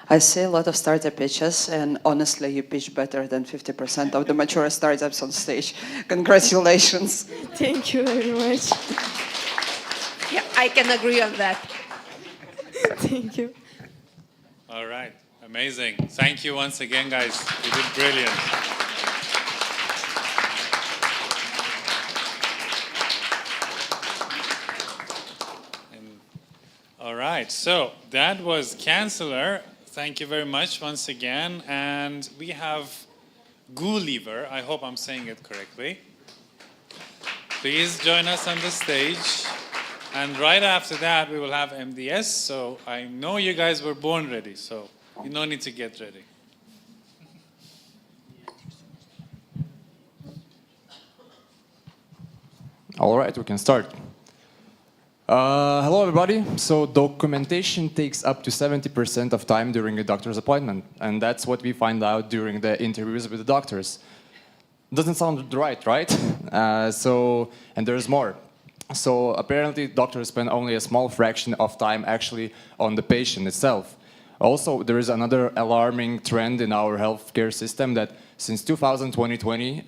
I see a lot of startup pitches, and honestly, you pitch better than 50% of the mature startups on stage. Congratulations. Thank you very much. Yeah, I can agree on that. Thank you. All right. Amazing. Thank you once again, guys. You did brilliant. All right. So that was Chancellor. Thank you very much once again. And we have Gulliver. I hope I'm saying it correctly. Please join us on the stage. And right after that, we will have MDS. So I know you guys were born ready, so you no need to get ready. All right, we can start. Hello, everybody. So documentation takes up to 70% of time during a doctor's appointment. And that's what we find out during the interviews with the doctors. Doesn't sound right, right? And there's more. So apparently doctors spend only a small fraction of time actually on the patient itself. Also, there is another alarming trend in our healthcare system that since 2020,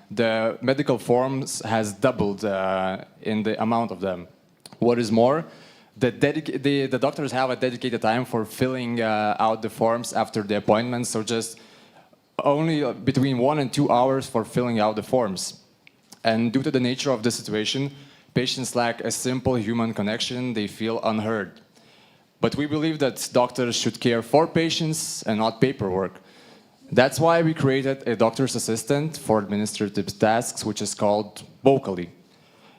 the medical forms has doubled in the amount of them. What is more, the doctors have a dedicated time for filling out the forms after the appointment, so just only between 1 and 2 hours for filling out the forms. And due to the nature of the situation, patients lack a simple human connection, they feel unheard. But we believe that doctors should care for patients and not paperwork. That's why we created a doctor's assistant for administrative tasks, which is called Vocally.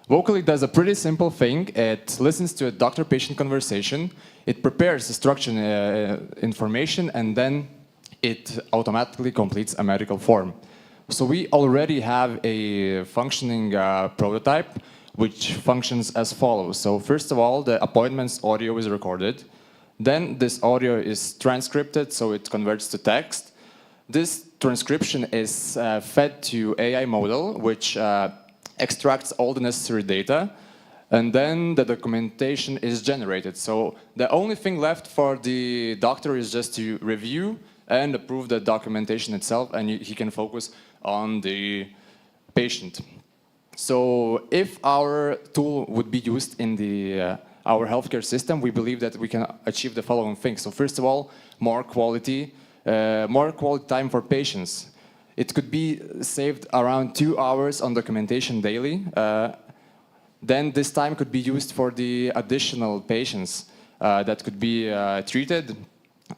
Vocally does a pretty simple thing. It listens to a doctor-patient conversation, it prepares the structured information, and then it automatically completes a medical form. So we already have a functioning prototype, which functions as follows. So first of all, the appointment's audio is recorded. Then this audio is transcribed, so it converts to text. This transcription is fed to AI model, which extracts all the necessary data, and then the documentation is generated. So the only thing left for the doctor is just to review and approve the documentation itself, and he can focus on the patient. So if our tool would be used in our healthcare system, we believe that we can achieve the following things. So first of all, more quality time for patients. It could be saved around 2 hours on documentation daily. Then this time could be used for the additional patients that could be treated.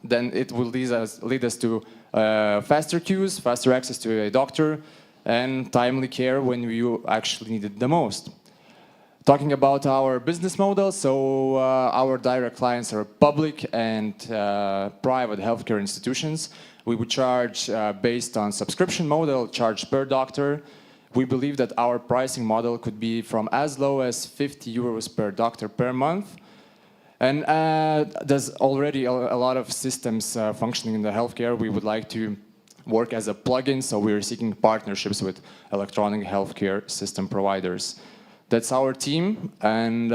Then it will lead us to faster queues, faster access to a doctor, and timely care when you actually need it the most. Talking about our business model, so our direct clients are public and private healthcare institutions. We would charge based on subscription model, charge per doctor. We believe that our pricing model could be from as low as 50 euros per doctor per month. And there's already a lot of systems functioning in the healthcare. We would like to work as a plugin, so we're seeking partnerships with electronic healthcare system providers. That's our team, and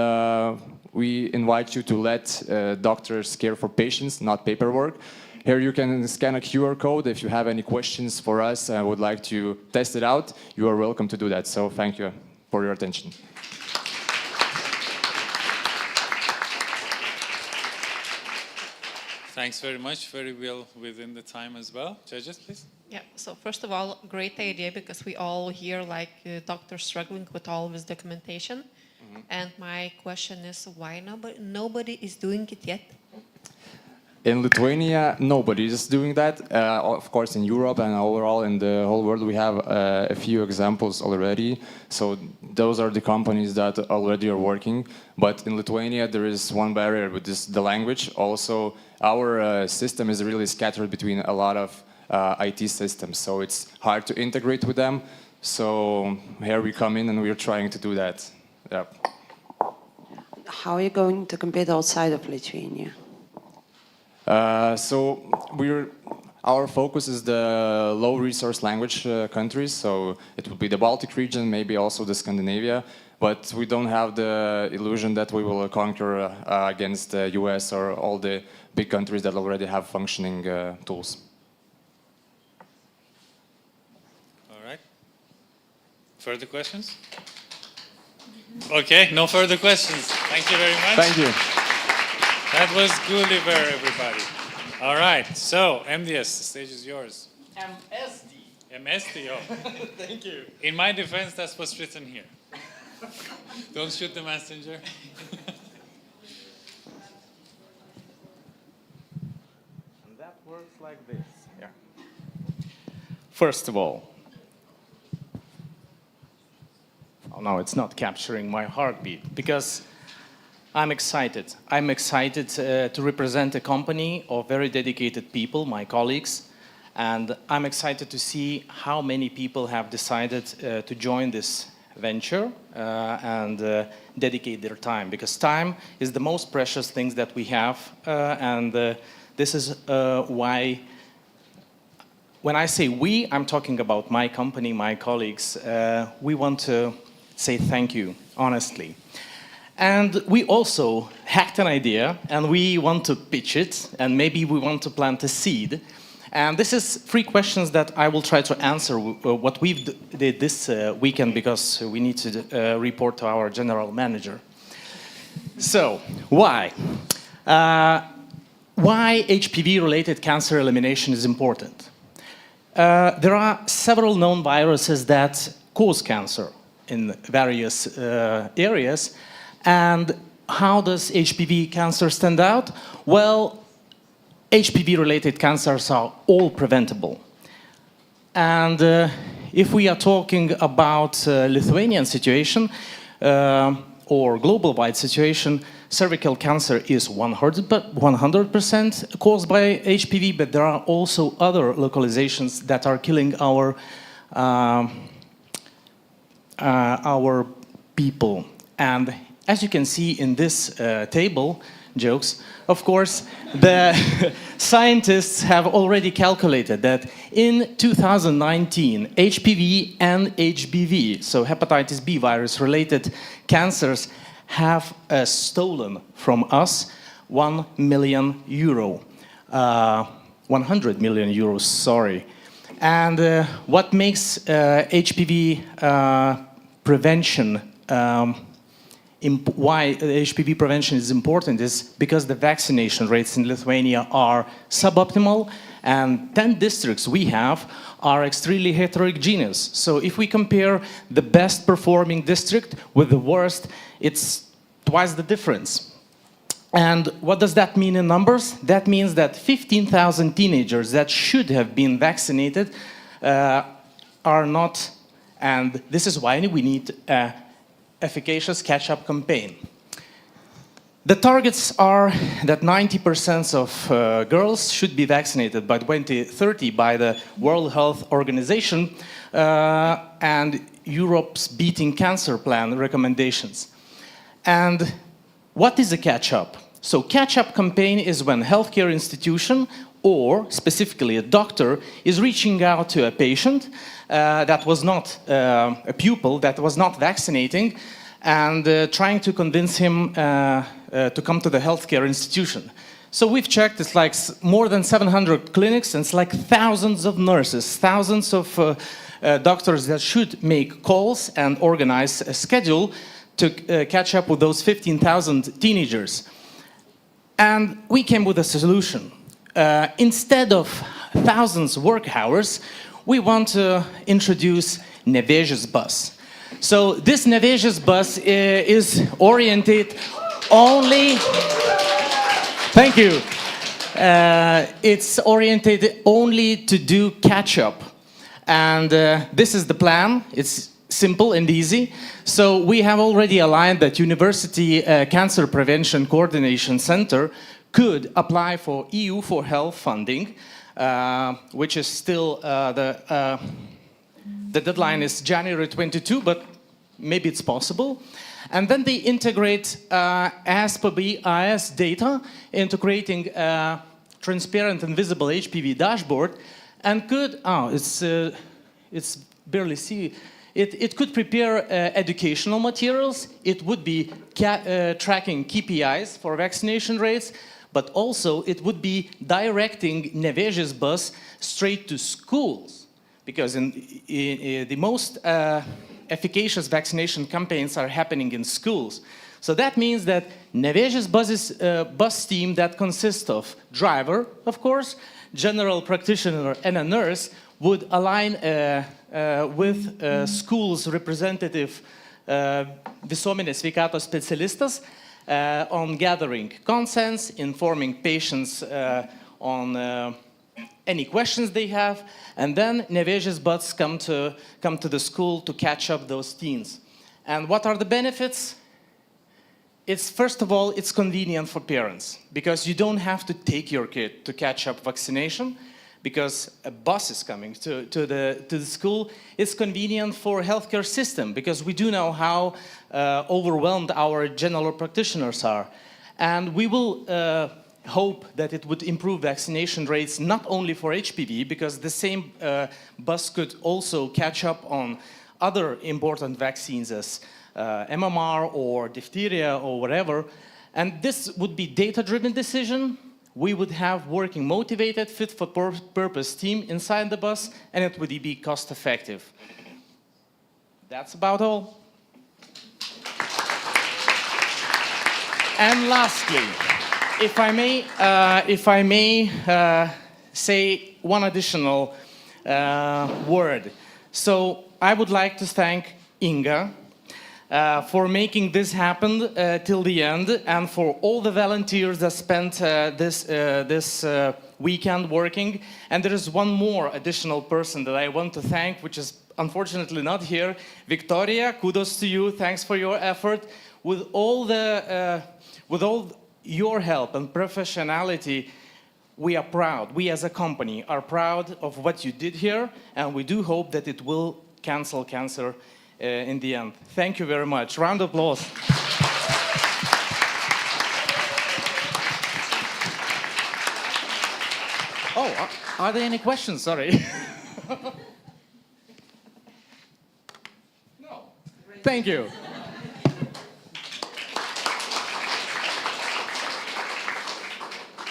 we invite you to let doctors care for patients, not paperwork. Here you can scan a QR code. If you have any questions for us and would like to test it out, you are welcome to do that. So thank you for your attention. Thanks very much. Very well within the time as well. Judges, please. Yeah, so first of all, great idea, because we all hear like doctors struggling with all this documentation. Mm-hmm. And my question is, why nobody is doing it yet? In Lithuania, nobody is doing that. Of course, in Europe and overall in the whole world, we have a few examples already. So those are the companies that already are working. But in Lithuania, there is one barrier, which is the language. Also, our system is really scattered between a lot of IT systems. So it's hard to integrate with them. So here we come in and we're trying to do that. Yeah. How are you going to compete outside of Lithuania? So our focus is the low resource language countries, so it would be the Baltic region, maybe also the Scandinavia, but we don't have the illusion that we will conquer against the US or all the big countries that already have functioning tools. All right. Further questions? Okay, no further questions. Thank you very much. Thank you. That was Gulliver, everybody. All right, so MDS, the stage is yours. MSD. MSD, oh. Thank you. In my defense, that's what's written here. Don't shoot the messenger. And that works like this. Yeah. First of all, oh no, it's not capturing my heartbeat, because I'm excited. I'm excited to represent a company of very dedicated people, my colleagues, and I'm excited to see how many people have decided to join this venture and dedicate their time, because time is the most precious thing that we have, and this is why when I say we, I'm talking about my company, my colleagues. We want to say thank you, honestly. And we also hacked an idea, and we want to pitch it, and maybe we want to plant a seed. And this is 3 questions that I will try to answer what we've did this weekend, because we need to report to our general manager. So, why? Why HPV-related cancer elimination is important? There are several known viruses that cause cancer in various areas. And how does HPV cancer stand out? Well, HPV-related cancers are all preventable. And if we are talking about Lithuanian situation or global-wide situation, cervical cancer is 100% caused by HPV, but there are also other localizations that are killing our people. And as you can see in this table, jokes, of course, the scientists have already calculated that in 2019, HPV and HBV, so hepatitis B virus-related cancers, have stolen from us €1 million. 100 million euros, sorry. And what makes HPV prevention, why HPV prevention is important is because the vaccination rates in Lithuania are suboptimal, and 10 districts we have are extremely heterogeneous. So if we compare the best performing district with the worst, it's twice the difference. And what does that mean in numbers? That means that 15,000 teenagers that should have been vaccinated are not, and this is why we need an efficacious catch-up campaign. The targets are that 90% of girls should be vaccinated by 2030 by the World Health Organization and Europe's Beating Cancer Plan recommendations. And what is a catch-up? So catch-up campaign is when healthcare institution or specifically a doctor is reaching out to a patient that was not a pupil, that was not vaccinating, and trying to convince him to come to the healthcare institution. So we've checked, it's like more than 700 clinics, and it's like thousands of nurses, thousands of doctors that should make calls and organize a schedule to catch up with those 15,000 teenagers. And we came with a solution. Instead of thousands work hours, we want to introduce NeoGen bus. So this NeoGen bus is oriented only, thank you, it's oriented only to do catch-up. And this is the plan. It's simple and easy. So we have already aligned that University Cancer Prevention Coordination Center could apply for EU for Health funding, which is still the deadline is January 22, but maybe it's possible. And then they integrate as per BIS data into creating a transparent and visible HPV dashboard, and could, it's barely see. It could prepare educational materials. It would be tracking KPIs for vaccination rates, but also it would be directing NeoGen bus straight to schools, because the most efficacious vaccination campaigns are happening in schools. So that means that NeoGen bus team that consists of driver, of course, general practitioner, and a nurse would align with schools representative visuomenės sveikatos specialistas on gathering consents, informing patients on any questions they have, and then NeoGen bus come to the school to catch up those teens. And what are the benefits? It's, first of all, it's convenient for parents, because you don't have to take your kid to catch up vaccination, because a bus is coming to the school. It's convenient for healthcare system, because we do know how overwhelmed our general practitioners are. And we will hope that it would improve vaccination rates not only for HPV, because the same bus could also catch up on other important vaccines as MMR or diphtheria or whatever. And this would be data-driven decision. We would have working motivated, fit-for-purpose team inside the bus, and it would be cost-effective. That's about all. And lastly, if I may say one additional word. So I would like to thank Inga for making this happen till the end, and for all the volunteers that spent this weekend working. And there is one more additional person that I want to thank, which is unfortunately not here. Victoria, kudos to you. Thanks for your effort. With all your help and professionality, we are proud. We as a company are proud of what you did here, and we do hope that it will cancel cancer in the end. Thank you very much. Round of applause. Oh, are there any questions? Sorry. No. Thank you.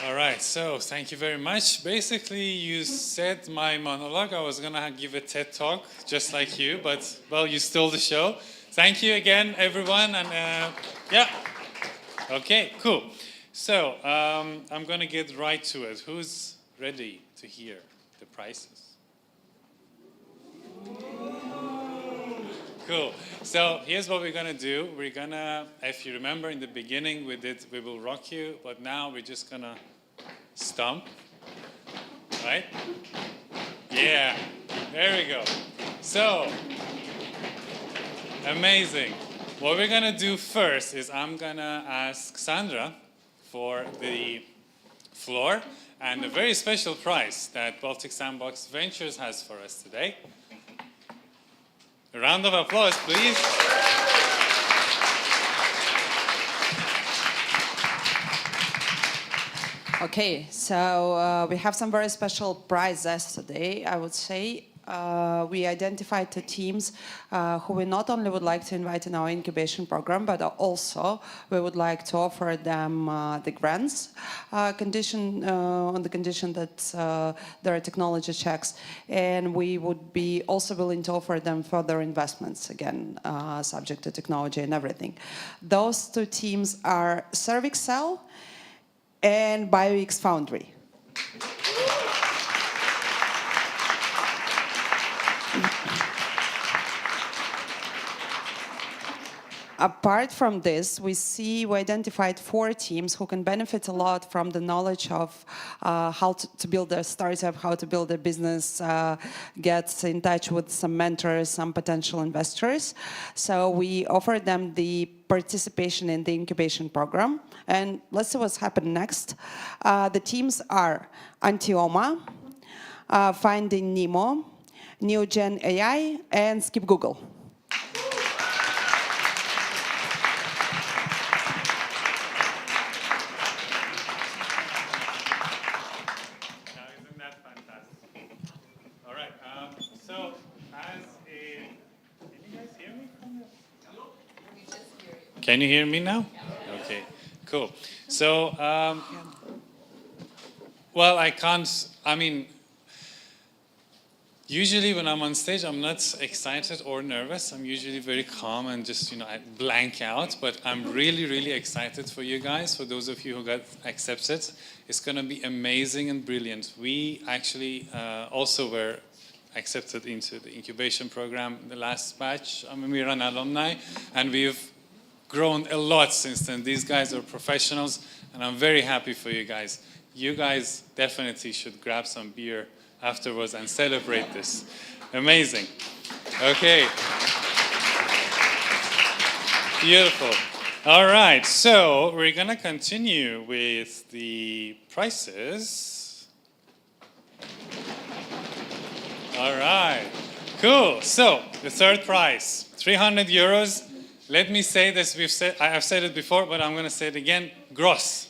All right. right, so thank you very much. Basically, you said my monologue. I was going to give a TED talk just like you, but, well, you stole the show. Thank you again, everyone. And yeah, okay, cool. So I'm going to get right to it. Who's ready to hear the prices? Cool. So here's what we're gonna do. We're gonna, if you remember in the beginning we did We Will Rock You, but now we're just gonna stomp, right? Yeah, there we go. So, amazing. What we're gonna do first is I'm gonna ask Sandra for the floor and a very special prize that Baltic Sandbox Ventures has for us today. A round of applause, please. Okay, so we have some very special prizes today, I would say. We identified the teams who we not only would like to invite in our incubation program, but also we would like to offer them the grants on the condition that there are technology checks. And we would be also willing to offer them further investments, again, subject to technology and everything. Those two teams are Cervixel and BioX Foundry. Apart from this, we identified 4 teams who can benefit a lot from the knowledge of how to build a startup, how to build a business, get in touch with some mentors, some potential investors. So we offered them the participation in the incubation program. And let's see what's happened next. The teams are Antia, Finding Nemo, NeoGen AI, and Skip Google. Can you hear me now? Okay, cool. So, well, usually when I'm on stage, I'm not excited or nervous. I'm usually very calm and just, I blank out. But I'm really, really excited for you guys, for those of you who got accepted. It's going to be amazing and brilliant. We actually also were accepted into the incubation program, the last batch. We run alumni, and we've grown a lot since then. These guys are professionals, and I'm very happy for you guys. You guys definitely should grab some beer afterwards and celebrate this. Amazing. Okay. Beautiful. All right, so we're gonna continue with the prices. All right, cool. So the third prize, 300 euros. Let me say this, I have said it before, but I'm going to say it again, gross.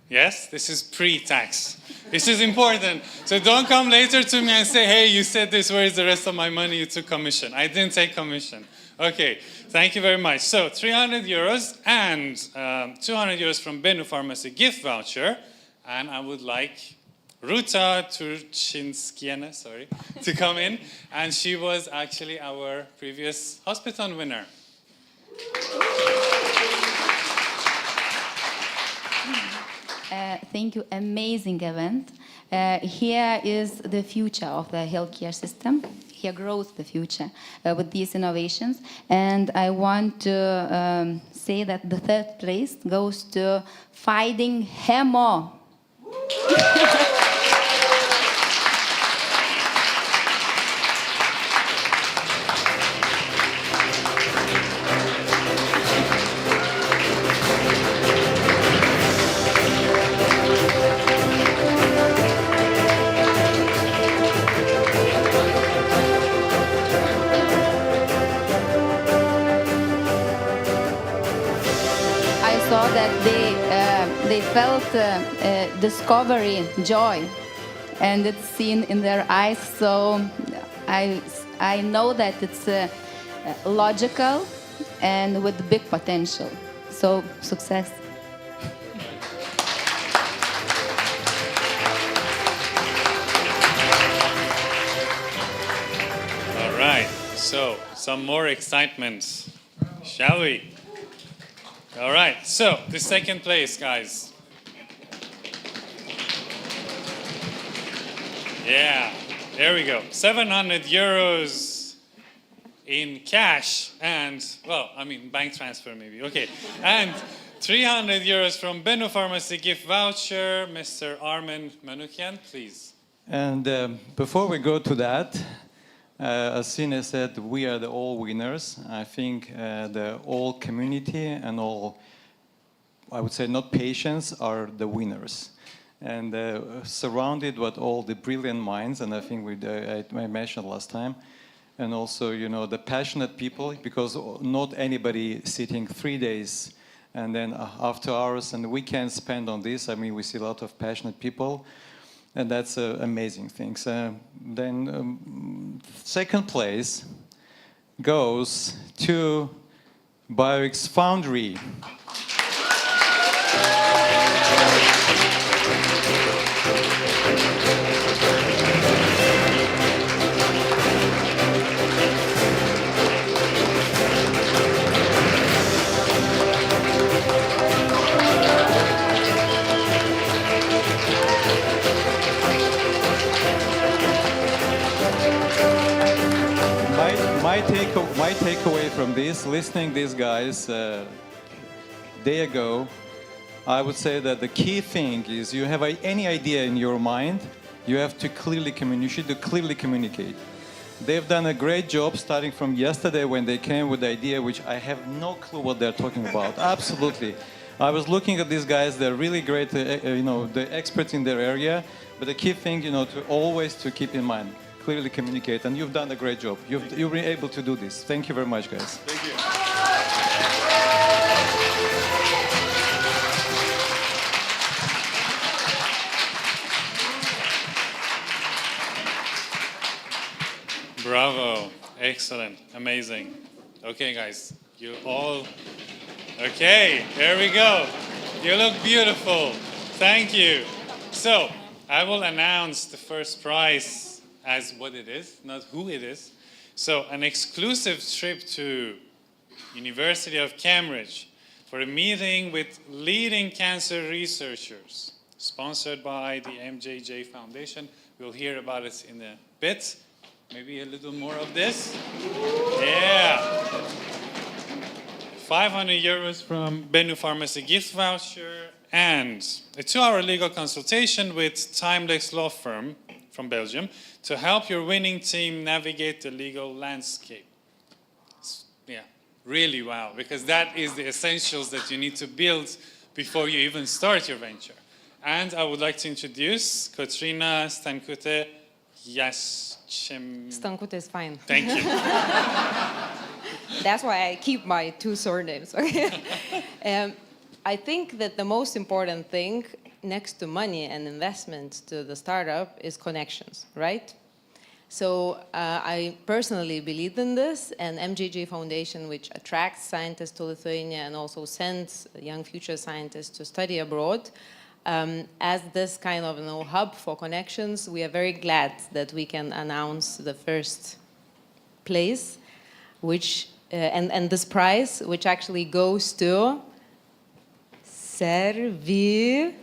Yes, this is pre-tax. This is important. So don't come later to me and say, hey, you said this, where is the rest of my money? You took commission. I didn't take commission. Okay, thank you very much. So 300 euros and 200 euros from Benu Pharmacy gift voucher. And I would like Ruta Turchinskiene, to come in. And she was actually our previous Hospiton winner. Thank you. Amazing event. Here is the future of the healthcare system. Here grows the future with these innovations. And I want to say that the third place goes to Finding Hemo. They felt discovery, joy, and it's seen in their eyes. So I know that it's logical and with big potential. So success. So, some more excitement, shall we? All right, so the second place, guys. Yeah, there we go. 700 euros in cash and, well, I mean, bank transfer maybe, okay. And 300 euros from Benno Pharmacy gift voucher. Mr. Armen Manukyan, please. And before we go to that, as Sine said, we are the all winners. I think the all community and all, I would say not patients, are the winners. And surrounded with all the brilliant minds, and I think I mentioned last time, and also, you know, the passionate people, because not anybody sitting 3 days and then after hours and weekends spent on this. I mean, we see a lot of passionate people, and that's amazing things. Then second place goes to BioX Foundry. My takeaway from this, listening these guys day ago, I would say that the key thing is you have any idea in your mind, you have to clearly communicate. You should clearly communicate. They've done a great job starting from yesterday when they came with the idea, which I have no clue what they're talking about. Absolutely. I was looking at these guys, they're really great, you know, the experts in their area, but the key thing, you know, to always to keep in mind, clearly communicate, and you've done a great job. You've been able to do this. Thank you very much, guys. Thank you. Bravo. Excellent. Amazing. Okay, guys. You all... Okay, there we go. You look beautiful. Thank you. So, I will announce the first prize as what it is, not who it is. So, an exclusive trip to University of Cambridge for a meeting with leading cancer researchers, sponsored by the MJJ Foundation. We'll hear about it in a bit. Maybe a little more of this. Yeah. 500 euros from Bennu Pharmacy gift voucher and a 2-hour legal consultation with Timelex law firm from Belgium to help your winning team navigate the legal landscape. Yeah, really wow, because that is the essentials that you need to build before you even start your venture. And I would like to introduce Katrina Stankute Yaschem. Stankute is fine. Thank you. That's why I keep my 2 surnames. I think that the most important thing next to money and investment to the startup is connections, right? So I personally believe in this, and MJJ Foundation, which attracts scientists to Lithuania and also sends young future scientists to study abroad, as this kind of hub for connections, we are very glad that we can announce the first place, which and this prize, which actually goes to Cervixel.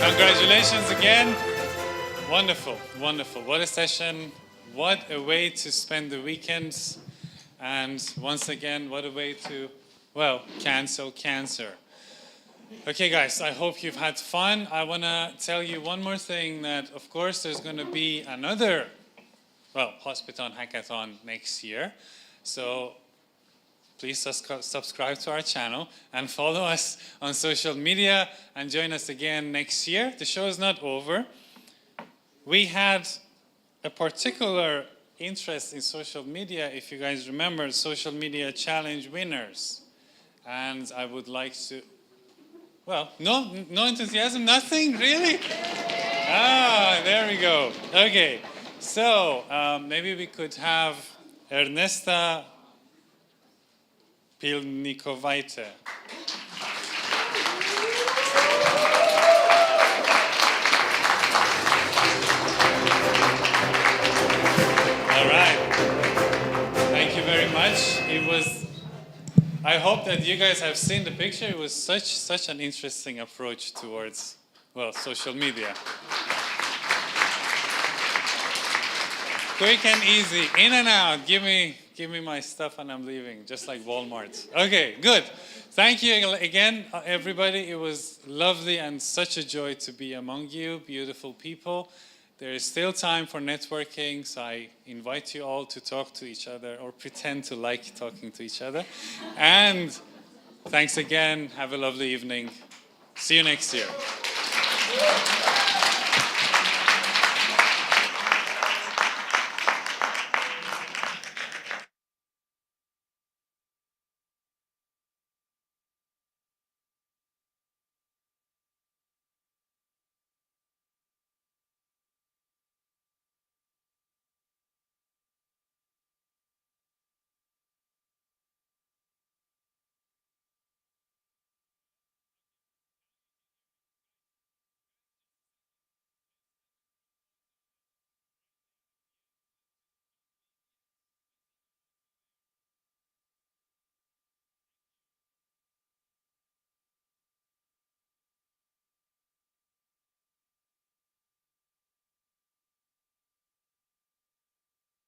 Congratulations again. Wonderful, wonderful. What a session. what a way to spend the weekends. And once again, what a way to, well, cancel cancer. Okay, guys, I hope you've had fun. I want to tell you one more thing, that, of course, there's going to be another, well, Hospiton' Hackathon next year. So please subscribe to our channel and follow us on social media and join us again next year. The show is not over. We had a particular interest in social media, if you guys remember, social media challenge winners. And I would like to, well, no enthusiasm, nothing, really? Ah, there we go. Okay, so maybe we could have Ernesta Pilnikovaite. All right. Thank you very much. It was, I hope that you guys have seen the picture. It was such an interesting approach towards, well, social media. Quick and easy, in and out. Give me my stuff and I'm leaving, just like Walmart. Okay, good. Thank you again, everybody. It was lovely and such a joy to be among you, beautiful people. There is still time for networking, so I invite you all to talk to each other or pretend to like talking to each other. And thanks again. Have a lovely evening. See you next year.